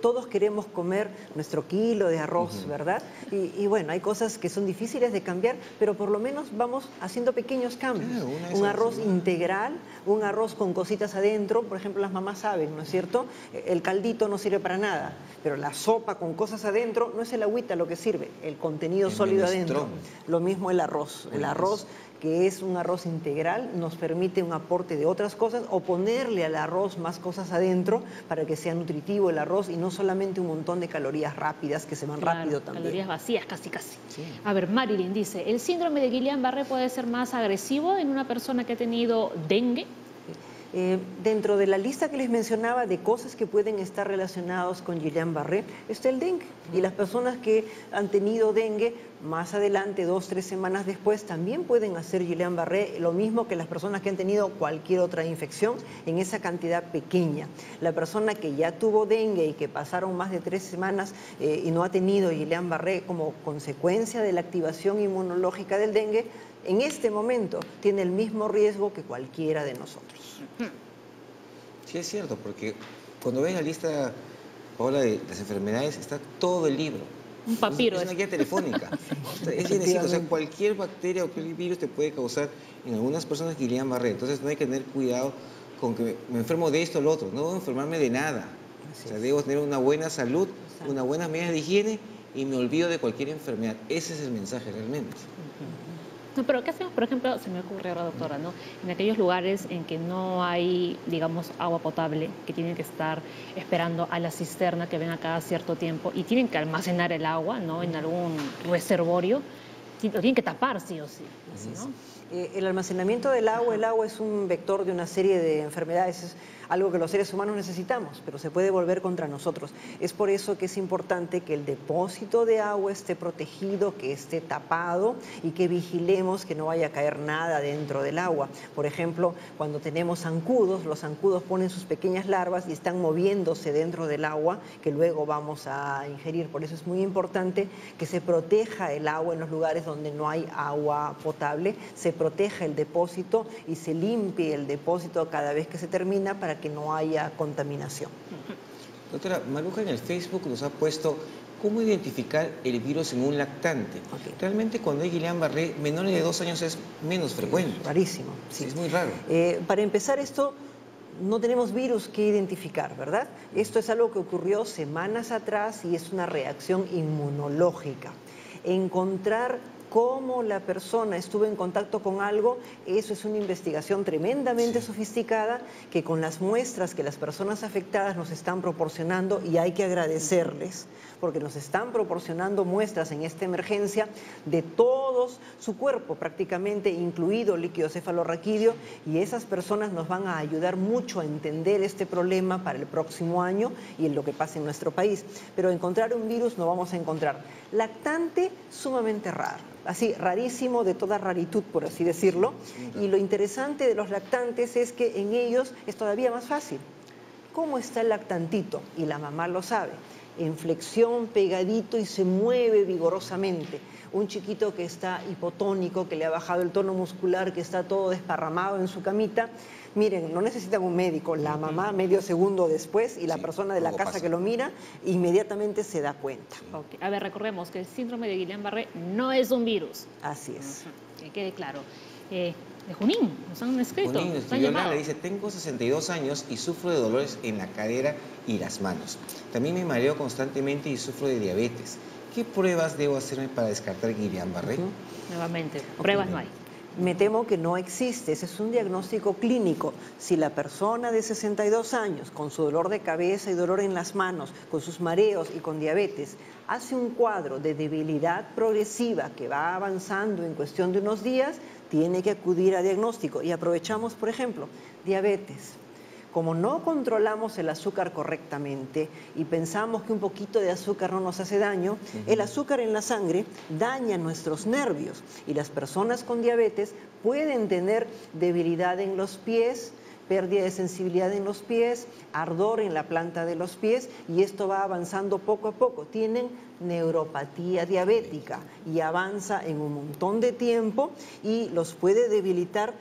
Todos queremos comer nuestro kilo de arroz, ¿verdad? Y bueno, hay cosas que son difíciles de cambiar, pero por lo menos vamos haciendo pequeños cambios. Claro, una vez Un a la arroz semana. integral, un arroz con cositas adentro, por ejemplo, las mamás saben, ¿no es cierto? El caldito no sirve para nada, pero la sopa con cosas adentro no es el agüita lo que sirve, el contenido El sólido adentro. minestrón. Lo mismo el arroz. El arroz, que es un arroz integral, nos permite un aporte de otras cosas o ponerle al arroz más cosas adentro para que sea nutritivo el arroz y no solamente un montón de calorías rápidas que se van Claro, rápido también. calorías vacías, casi, casi. Sí. A ver, Marilyn dice, ¿el síndrome de Guillain-Barré puede ser más agresivo en una persona que ha tenido dengue? Dentro de la lista que les mencionaba de cosas que pueden estar relacionadas con Guillain-Barré está el dengue. Y las personas que han tenido dengue, más adelante, 2 o 3 semanas después, también pueden hacer Guillain-Barré, lo mismo que las personas que han tenido cualquier otra infección en esa cantidad pequeña. La persona que ya tuvo dengue y que pasaron más de 3 semanas y no ha tenido Guillain-Barré como consecuencia de la activación inmunológica del dengue, en este momento tiene el mismo riesgo que cualquiera de nosotros. Sí, es cierto, porque cuando ves la lista, Paola, de las enfermedades, está todo el libro. Un papiro. Es una guía telefónica. Es llenecito, o sea, cualquier bacteria o cualquier virus te puede causar en algunas personas Guillain-Barré. Entonces no hay que tener cuidado con que me enfermo de esto o lo otro. No debo enfermarme de nada. O sea, debo tener una buena salud, unas buenas medidas de higiene y me olvido de cualquier enfermedad. Ese es el mensaje realmente. No, pero ¿qué hacemos, por ejemplo, se me ocurre ahora, doctora, ¿no? En aquellos lugares en que no hay, digamos, agua potable, que tienen que estar esperando a la cisterna que venga cada cierto tiempo y tienen que almacenar el agua, ¿no?, en algún reservorio, lo tienen que tapar sí o sí, ¿no? El almacenamiento del agua, el agua es un vector de una serie de enfermedades, es algo que los seres humanos necesitamos, pero se puede volver contra nosotros. Es por eso que es importante que el depósito de agua esté protegido, que esté tapado y que vigilemos que no vaya a caer nada dentro del agua. Por ejemplo, cuando tenemos zancudos, los zancudos ponen sus pequeñas larvas y están moviéndose dentro del agua que luego vamos a ingerir. Por eso es muy importante que se proteja el agua en los lugares donde no hay agua potable, se proteja el depósito y se limpie el depósito cada vez que se termina para que no haya contaminación. Doctora, Maruja en el Facebook nos ha puesto cómo identificar el virus en un lactante. Ok. Realmente cuando hay Guillain-Barré, menores de 2 años es menos frecuente. Rarísimo. Sí. Es muy raro. Para empezar, esto no tenemos virus que identificar, ¿verdad? Esto es algo que ocurrió semanas atrás y es una reacción inmunológica. Encontrar cómo la persona estuvo en contacto con algo, eso es una investigación tremendamente sofisticada que con las muestras que las personas afectadas nos están proporcionando, y hay que agradecerles, porque nos están proporcionando muestras en esta emergencia de todos su cuerpo prácticamente, incluido líquido cefalorraquídeo, y esas personas nos van a ayudar mucho a entender este problema para el próximo año y en lo que pasa en nuestro país. Pero encontrar un virus no vamos a encontrar. Lactante, sumamente raro, así rarísimo, de toda raritud, por así decirlo, y lo interesante de los lactantes es que en ellos es todavía más fácil. ¿Cómo está el lactantito? Y la mamá lo sabe. En flexión, pegadito y se mueve vigorosamente. Un chiquito que está hipotónico, que le ha bajado el tono muscular, que está todo desparramado en su camita. Miren, no necesitan un médico, la mamá medio segundo después y la persona de la casa pasa. que lo mira inmediatamente se da cuenta. Ok. A ver, recordemos que el síndrome de Guillain-Barré no es un virus. Así es. Que quede claro. De Junín, nos han escrito, Junín, nos han escribió llamado. Lara, dice, tengo 62 años y sufro de dolores en la cadera y las manos. También me mareo constantemente y sufro de diabetes. ¿Qué pruebas debo hacerme para descartar Guillain-Barré? Nuevamente, pruebas no hay. Me temo que no existe, ese es un diagnóstico clínico. Si la persona de 62 años, con su dolor de cabeza y dolor en las manos, con sus mareos y con diabetes, hace un cuadro de debilidad progresiva que va avanzando en cuestión de unos días, tiene que acudir a diagnóstico. Y aprovechamos, por ejemplo, diabetes. Como no controlamos el azúcar correctamente y pensamos que un poquito de azúcar no nos hace daño, el azúcar en la sangre daña nuestros nervios y las personas con diabetes pueden tener debilidad en los pies, pérdida de sensibilidad en los pies, ardor en la planta de los pies, y esto va avanzando poco a poco. Tienen neuropatía diabética y avanza en un montón de tiempo y los puede debilitar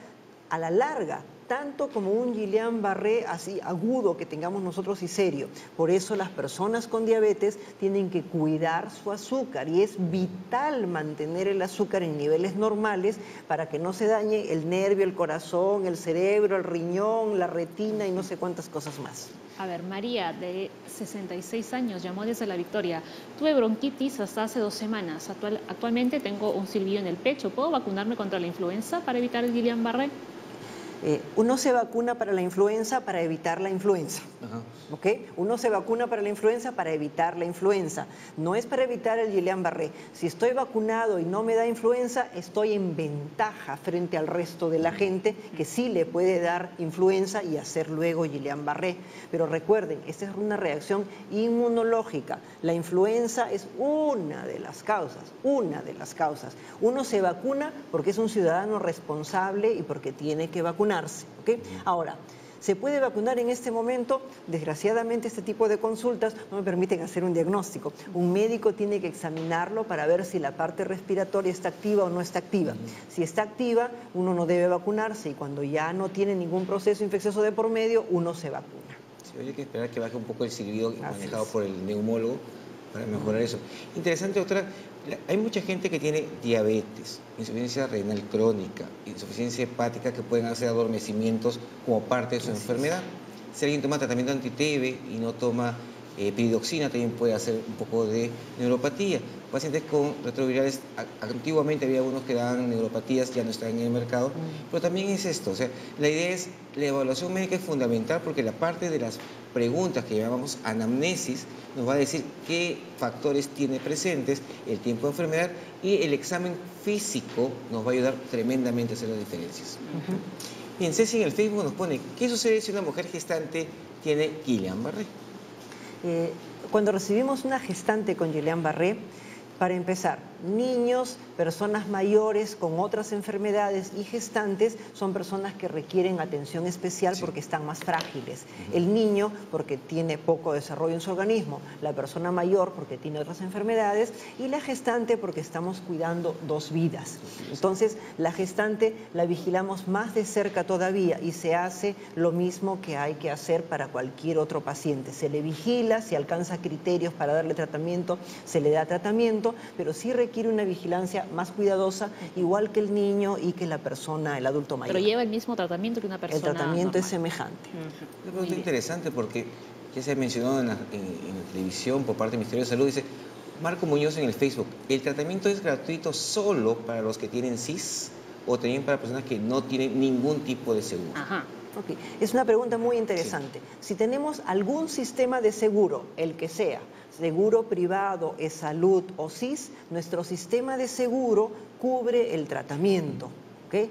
a la larga, tanto como un Guillain-Barré así agudo que tengamos nosotros y serio. Por eso las personas con diabetes tienen que cuidar su azúcar y es vital mantener el azúcar en niveles normales para que no se dañe el nervio, el corazón, el cerebro, el riñón, la retina y no sé cuántas cosas más. A ver, María, de 66 años, llamó desde La Victoria. Tuve bronquitis hasta hace 2 semanas. Actualmente tengo un silbido en el pecho. ¿Puedo vacunarme contra la influenza para evitar el Guillain-Barré? Uno se vacuna para la influenza para evitar la influenza. ¿Okay? Uno se vacuna para la influenza para evitar la influenza. No es para evitar el Guillain-Barré. Si estoy vacunado y no me da influenza, estoy en ventaja frente al resto de la gente que sí le puede dar influenza y hacer luego Guillain-Barré. Pero recuerden, esta es una reacción inmunológica. La influenza es una de las causas, Uno se vacuna porque es un ciudadano responsable y porque tiene que vacunarse. ¿Okay? Ahora, ¿se puede vacunar en este momento? Desgraciadamente este tipo de consultas no me permiten hacer un diagnóstico. Un médico tiene que examinarlo para ver si la parte respiratoria está activa o no está activa. Si está activa, uno no debe vacunarse y cuando ya no tiene ningún proceso infeccioso de por medio, uno se vacuna. Sí, hay que esperar que baje un poco el silbido manejado por el neumólogo para mejorar eso. Interesante, doctora, hay mucha gente que tiene diabetes, insuficiencia renal crónica, insuficiencia hepática que pueden hacer adormecimientos como parte de su enfermedad. Si alguien toma tratamiento anti-TB y no toma piridoxina, también puede hacer un poco de neuropatía. Pacientes con retrovirales, antiguamente había unos que daban neuropatías, ya no están en el mercado, pero también es esto, o sea, la idea es, la evaluación médica es fundamental porque la parte de las preguntas que llamamos anamnesis nos va a decir qué factores tiene presentes, el tiempo de enfermedad, y el examen físico nos va a ayudar tremendamente a hacer las diferencias. Bien, Ceci en el Facebook nos pone, ¿qué sucede si una mujer gestante tiene Guillain-Barré? Cuando recibimos una gestante con Guillain-Barré, para empezar, niños, personas mayores con otras enfermedades y gestantes son personas que requieren atención especial porque están más frágiles. El niño porque tiene poco desarrollo en su organismo, la persona mayor porque tiene otras enfermedades y la gestante porque estamos cuidando 2 vidas. Entonces, la gestante la vigilamos más de cerca todavía y se hace lo mismo que hay que hacer para cualquier otro paciente. Se le vigila, si alcanza criterios para darle tratamiento, se le da tratamiento, pero sí requiere una vigilancia más cuidadosa, igual que el niño y que la persona, el adulto mayor. Pero lleva el mismo tratamiento que una persona El tratamiento normal. es semejante. Una pregunta interesante porque ya se ha mencionado en la televisión por parte del Ministerio de Salud, dice, Marco Muñoz en el Facebook, ¿el tratamiento es gratuito solo para los que tienen CIS o también para personas que no tienen ningún tipo de seguro? Ajá. Ok, es una pregunta muy interesante. Si tenemos algún sistema de seguro, el que sea, seguro privado, salud o CIS, nuestro sistema de seguro cubre el tratamiento. ¿Ok?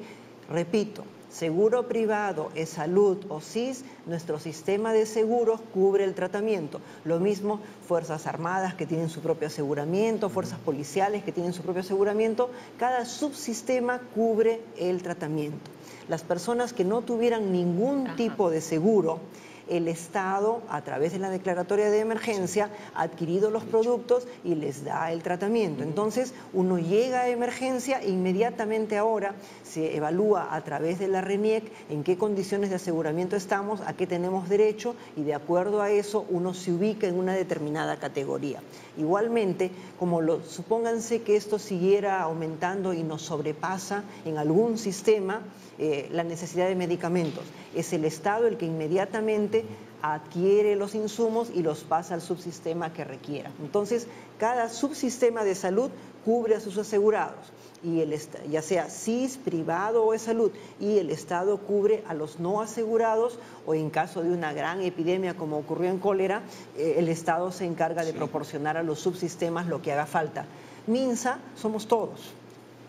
Repito, seguro privado, salud o CIS, nuestro sistema de seguros cubre el tratamiento. Lo mismo Fuerzas Armadas que tienen su propio aseguramiento, fuerzas policiales que tienen su propio aseguramiento, cada subsistema cubre el tratamiento. Las personas que no tuvieran ningún tipo de seguro, el Estado, a través de la declaratoria de emergencia, ha adquirido los productos y les da el tratamiento. Entonces, uno llega a emergencia, inmediatamente ahora se evalúa a través de la RENIEC en qué condiciones de aseguramiento estamos, a qué tenemos derecho, y de acuerdo a eso uno se ubica en una determinada categoría. Igualmente, supónganse que esto siguiera aumentando y nos sobrepasa en algún sistema la necesidad de medicamentos. Es el Estado el que inmediatamente adquiere los insumos y los pasa al subsistema que requiera. Entonces, cada subsistema de salud cubre a sus asegurados, y ya sea CIS, privado o de salud, y el Estado cubre a los no asegurados, o en caso de una gran epidemia como ocurrió en cólera, el Estado se encarga de proporcionar a los subsistemas lo que haga falta. MINSA somos todos.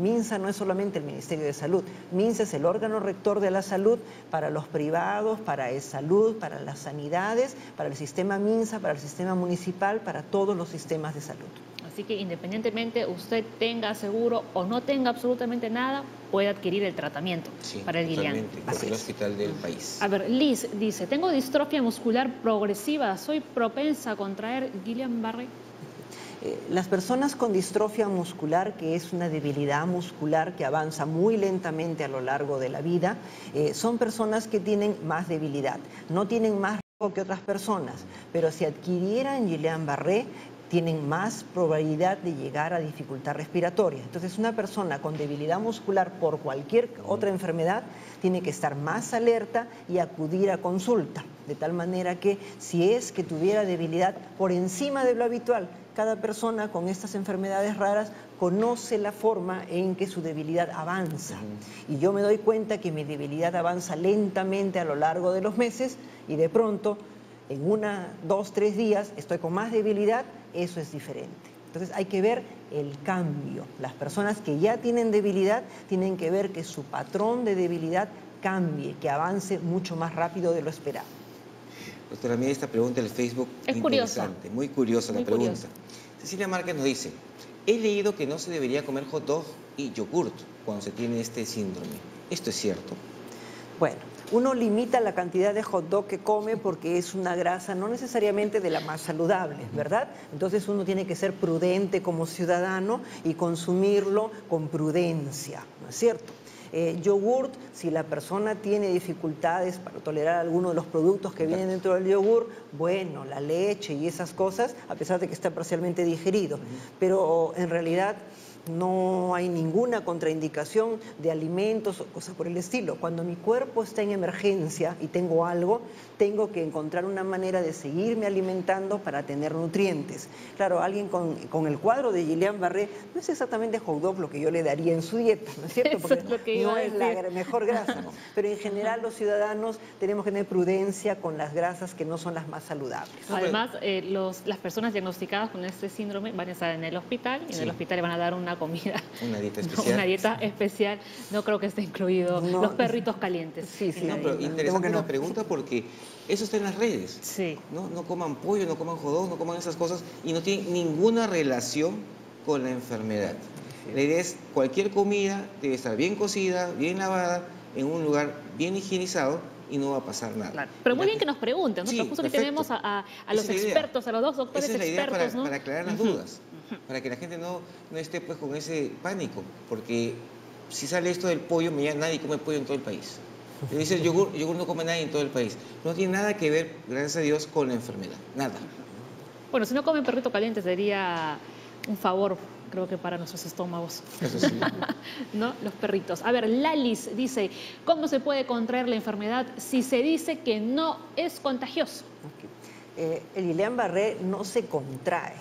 MINSA no es solamente el Ministerio de Salud. MINSA es el órgano rector de la salud para los privados, para salud, para las sanidades, para el sistema MINSA, para el sistema municipal, para todos los sistemas de salud. Así que independientemente usted tenga seguro o no tenga absolutamente nada, puede adquirir el tratamiento para el Guillain. Cualquier hospital del país. A ver, Liz dice, tengo distrofia muscular progresiva, ¿soy propensa a contraer Guillain-Barré? Las personas con distrofia muscular, que es una debilidad muscular que avanza muy lentamente a lo largo de la vida, son personas que tienen más debilidad, no tienen más riesgo que otras personas, pero si adquirieran Guillain-Barré, tienen más probabilidad de llegar a dificultad respiratoria. Entonces, una persona con debilidad muscular por cualquier otra enfermedad tiene que estar más alerta y acudir a consulta, de tal manera que si es que tuviera debilidad por encima de lo habitual, cada persona con estas enfermedades raras conoce la forma en que su debilidad avanza. Y yo me doy cuenta que mi debilidad avanza lentamente a lo largo de los meses y de pronto, en 1, 2, 3 días, estoy con más debilidad. Eso es diferente. Entonces hay que ver el cambio. Las personas que ya tienen debilidad tienen que ver que su patrón de debilidad cambie, que avance mucho más rápido de lo esperado. Doctora, mira esta pregunta del Facebook. Es interesante, curiosa. muy curiosa la pregunta. Curiosa. Cecilia Márquez nos dice, he leído que no se debería comer hot dog y yogurt cuando se tiene este síndrome. ¿Esto es cierto? Bueno, uno limita la cantidad de hot dog que come porque es una grasa no necesariamente de la más saludable, ¿verdad? Entonces uno tiene que ser prudente como ciudadano y consumirlo con prudencia, ¿no es cierto? Yogurt, si la persona tiene dificultades para tolerar alguno de los productos que vienen dentro del yogur, bueno, la leche y esas cosas, a pesar de que está parcialmente digerido, pero en realidad no hay ninguna contraindicación de alimentos o cosas por el estilo. Cuando mi cuerpo está en emergencia y tengo algo, tengo que encontrar una manera de seguirme alimentando para tener nutrientes. Claro, alguien con el cuadro de Guillain-Barré no es exactamente hot dog lo que yo le daría en su dieta, ¿no es cierto? Porque no es la mejor grasa, pero en general los ciudadanos tenemos que tener prudencia con las grasas que no son las más saludables. Además, las personas diagnosticadas con este síndrome van a estar en el hospital y en el hospital le van a dar una comida. Una dieta especial. Una dieta especial. No creo que esté incluido los perritos calientes. Sí, sí. No, pero interesante la pregunta porque eso está en las redes. Sí. No coman pollo, no coman hot dog, no coman esas cosas y no tienen ninguna relación con la enfermedad. La idea es cualquier comida debe estar bien cocida, bien lavada, en un lugar bien higienizado y no va a pasar nada. Claro. Pero muy bien que nos pregunten, ¿no? Sí, Pero justo que perfecto. tenemos a los expertos, a los dos doctores expertos. Esa es la expertos, idea ¿no? para aclarar las dudas, para que la gente no esté pues con ese pánico, porque si sale esto del pollo, nadie come pollo en todo el país. Le dice el yogur no come nadie en todo el país. No tiene nada que ver, gracias a Dios, con la enfermedad, nada. Bueno, si no comen perrito caliente sería un favor, creo que para nuestros estómagos. Eso sí. ¿No? Los perritos. A ver, Lalis dice, ¿cómo se puede contraer la enfermedad si se dice que no es contagioso? El Guillain-Barré no se contrae.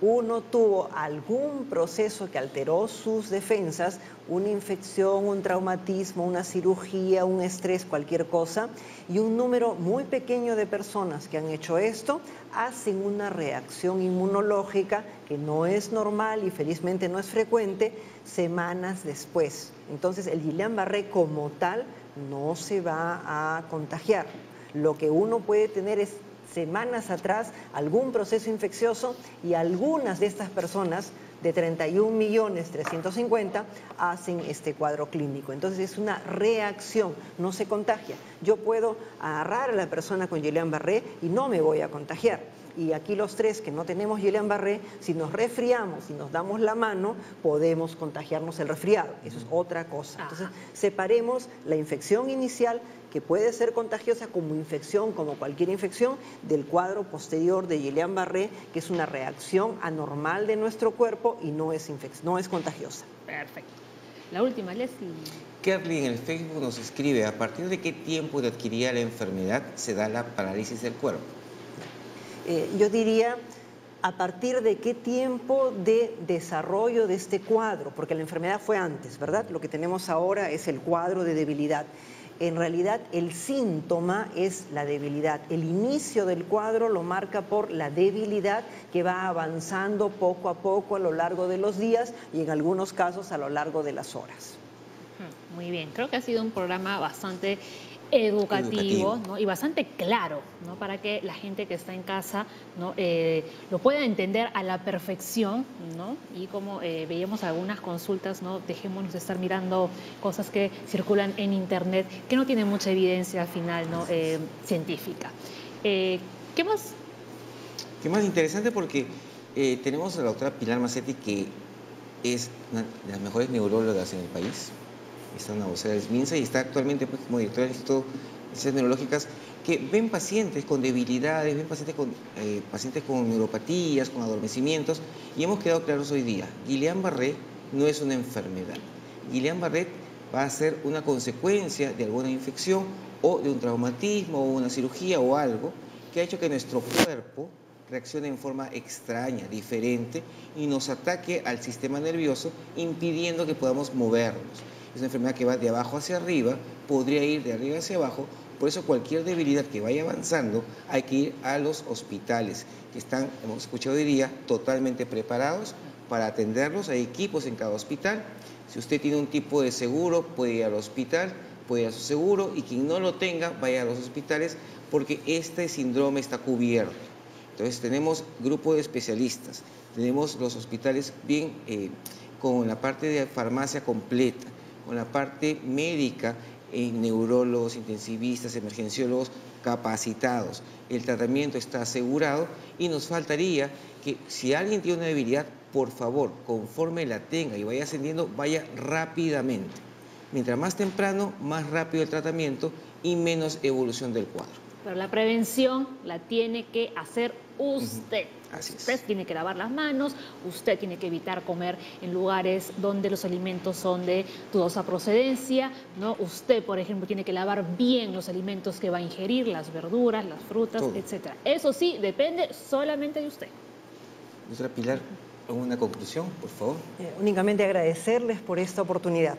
uno tuvo algún proceso que alteró sus defensas, una infección, un traumatismo, una cirugía, un estrés, cualquier cosa, y un número muy pequeño de personas que han hecho esto hacen una reacción inmunológica que no es normal y felizmente no es frecuente semanas después. Entonces el Guillain-Barré como tal no se va a contagiar. Lo que uno puede tener es semanas atrás algún proceso infeccioso y algunas de estas personas de 31.350.000 hacen este cuadro clínico. Entonces es una reacción, no se contagia. Yo puedo agarrar a la persona con Guillain-Barré y no me voy a contagiar. Y aquí los tres que no tenemos Guillain-Barré, si nos resfriamos y nos damos la mano, podemos contagiarnos el resfriado. Eso es otra cosa. Entonces, separemos la infección inicial, que puede ser contagiosa como infección, como cualquier infección, del cuadro posterior de Guillain-Barré, que es una reacción anormal de nuestro cuerpo y no es contagiosa. Perfecto. La última, Leslie. Kerly en el Facebook nos escribe: ¿a partir de qué tiempo de adquirir la enfermedad se da la parálisis del cuerpo? Yo diría, ¿a partir de qué tiempo de desarrollo de este cuadro? Porque la enfermedad fue antes, ¿verdad? Lo que tenemos ahora es el cuadro de debilidad. En realidad, el síntoma es la debilidad. El inicio del cuadro lo marca por la debilidad que va avanzando poco a poco a lo largo de los días y en algunos casos a lo largo de las horas. Muy bien, creo que ha sido un programa bastante educativo, ¿no? Y bastante claro, ¿no? Para que la gente que está en casa, ¿no? Lo pueda entender a la perfección, ¿no? Y como veíamos algunas consultas, ¿no? Dejémonos de estar mirando cosas que circulan en internet que no tienen mucha evidencia al final, ¿no? Científica. ¿Qué más? Qué más interesante, porque tenemos a la doctora Pilar Mazzetti, que es una de las mejores neurólogas en el país. Está una vocera del MINSA y está actualmente pues, como directora del Instituto de Ciencias Neurológicas, que ven pacientes con debilidades, ven pacientes con neuropatías, con adormecimientos, y hemos quedado claros hoy día: Guillain-Barré no es una enfermedad. Guillain-Barré va a ser una consecuencia de alguna infección o de un traumatismo o una cirugía o algo que ha hecho que nuestro cuerpo reaccione en forma extraña, diferente, y nos ataque al sistema nervioso, impidiendo que podamos movernos. Es una enfermedad que va de abajo hacia arriba, podría ir de arriba hacia abajo. Por eso cualquier debilidad que vaya avanzando hay que ir a los hospitales, que están, hemos escuchado hoy día, totalmente preparados para atenderlos. Hay equipos en cada hospital. Si usted tiene un tipo de seguro, puede ir al hospital, puede ir a su seguro, y quien no lo tenga, vaya a los hospitales, porque este síndrome está cubierto. Entonces tenemos grupo de especialistas, tenemos los hospitales bien con la parte de farmacia completa, con la parte médica, neurólogos, intensivistas, emergenciólogos capacitados. El tratamiento está asegurado y nos faltaría que si alguien tiene una debilidad, por favor, conforme la tenga y vaya ascendiendo, vaya rápidamente. Mientras más temprano, más rápido el tratamiento y menos evolución del cuadro. Pero la prevención la tiene que hacer usted. Así es. Usted tiene que lavar las manos, usted tiene que evitar comer en lugares donde los alimentos son de dudosa procedencia, ¿no? Usted, por ejemplo, tiene que lavar bien los alimentos que va a ingerir, las verduras, las frutas, etc. Eso sí, depende solamente de usted. Doctora Pilar, ¿alguna conclusión, por favor? Únicamente agradecerles por esta oportunidad.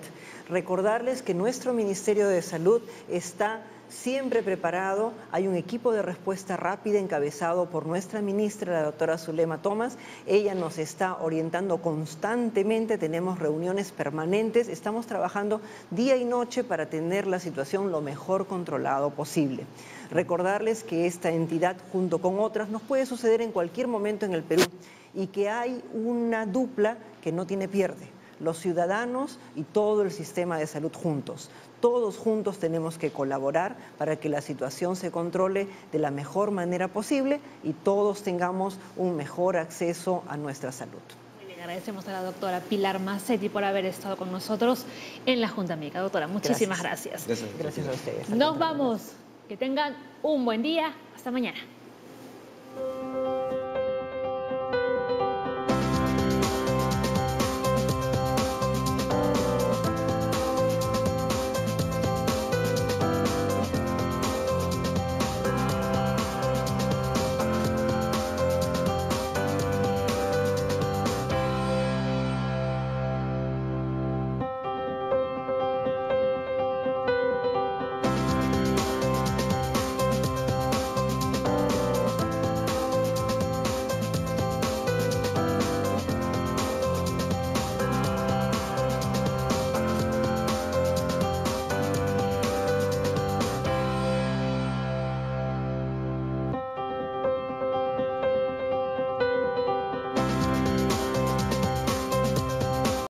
Recordarles que nuestro Ministerio de Salud está siempre preparado. Hay un equipo de respuesta rápida encabezado por nuestra ministra, la doctora Zulema Thomas. Ella nos está orientando constantemente, tenemos reuniones permanentes, estamos trabajando día y noche para tener la situación lo mejor controlado posible. Recordarles que esta entidad, junto con otras, nos puede suceder en cualquier momento en el Perú, y que hay una dupla que no tiene pierde: los ciudadanos y todo el sistema de salud juntos. Todos juntos tenemos que colaborar para que la situación se controle de la mejor manera posible y todos tengamos un mejor acceso a nuestra salud. Muy bien, agradecemos a la doctora Pilar Mazzetti por haber estado con nosotros en la Junta Médica. Doctora, muchísimas gracias. Gracias a ustedes. Nos vamos. Que tengan un buen día. Hasta mañana.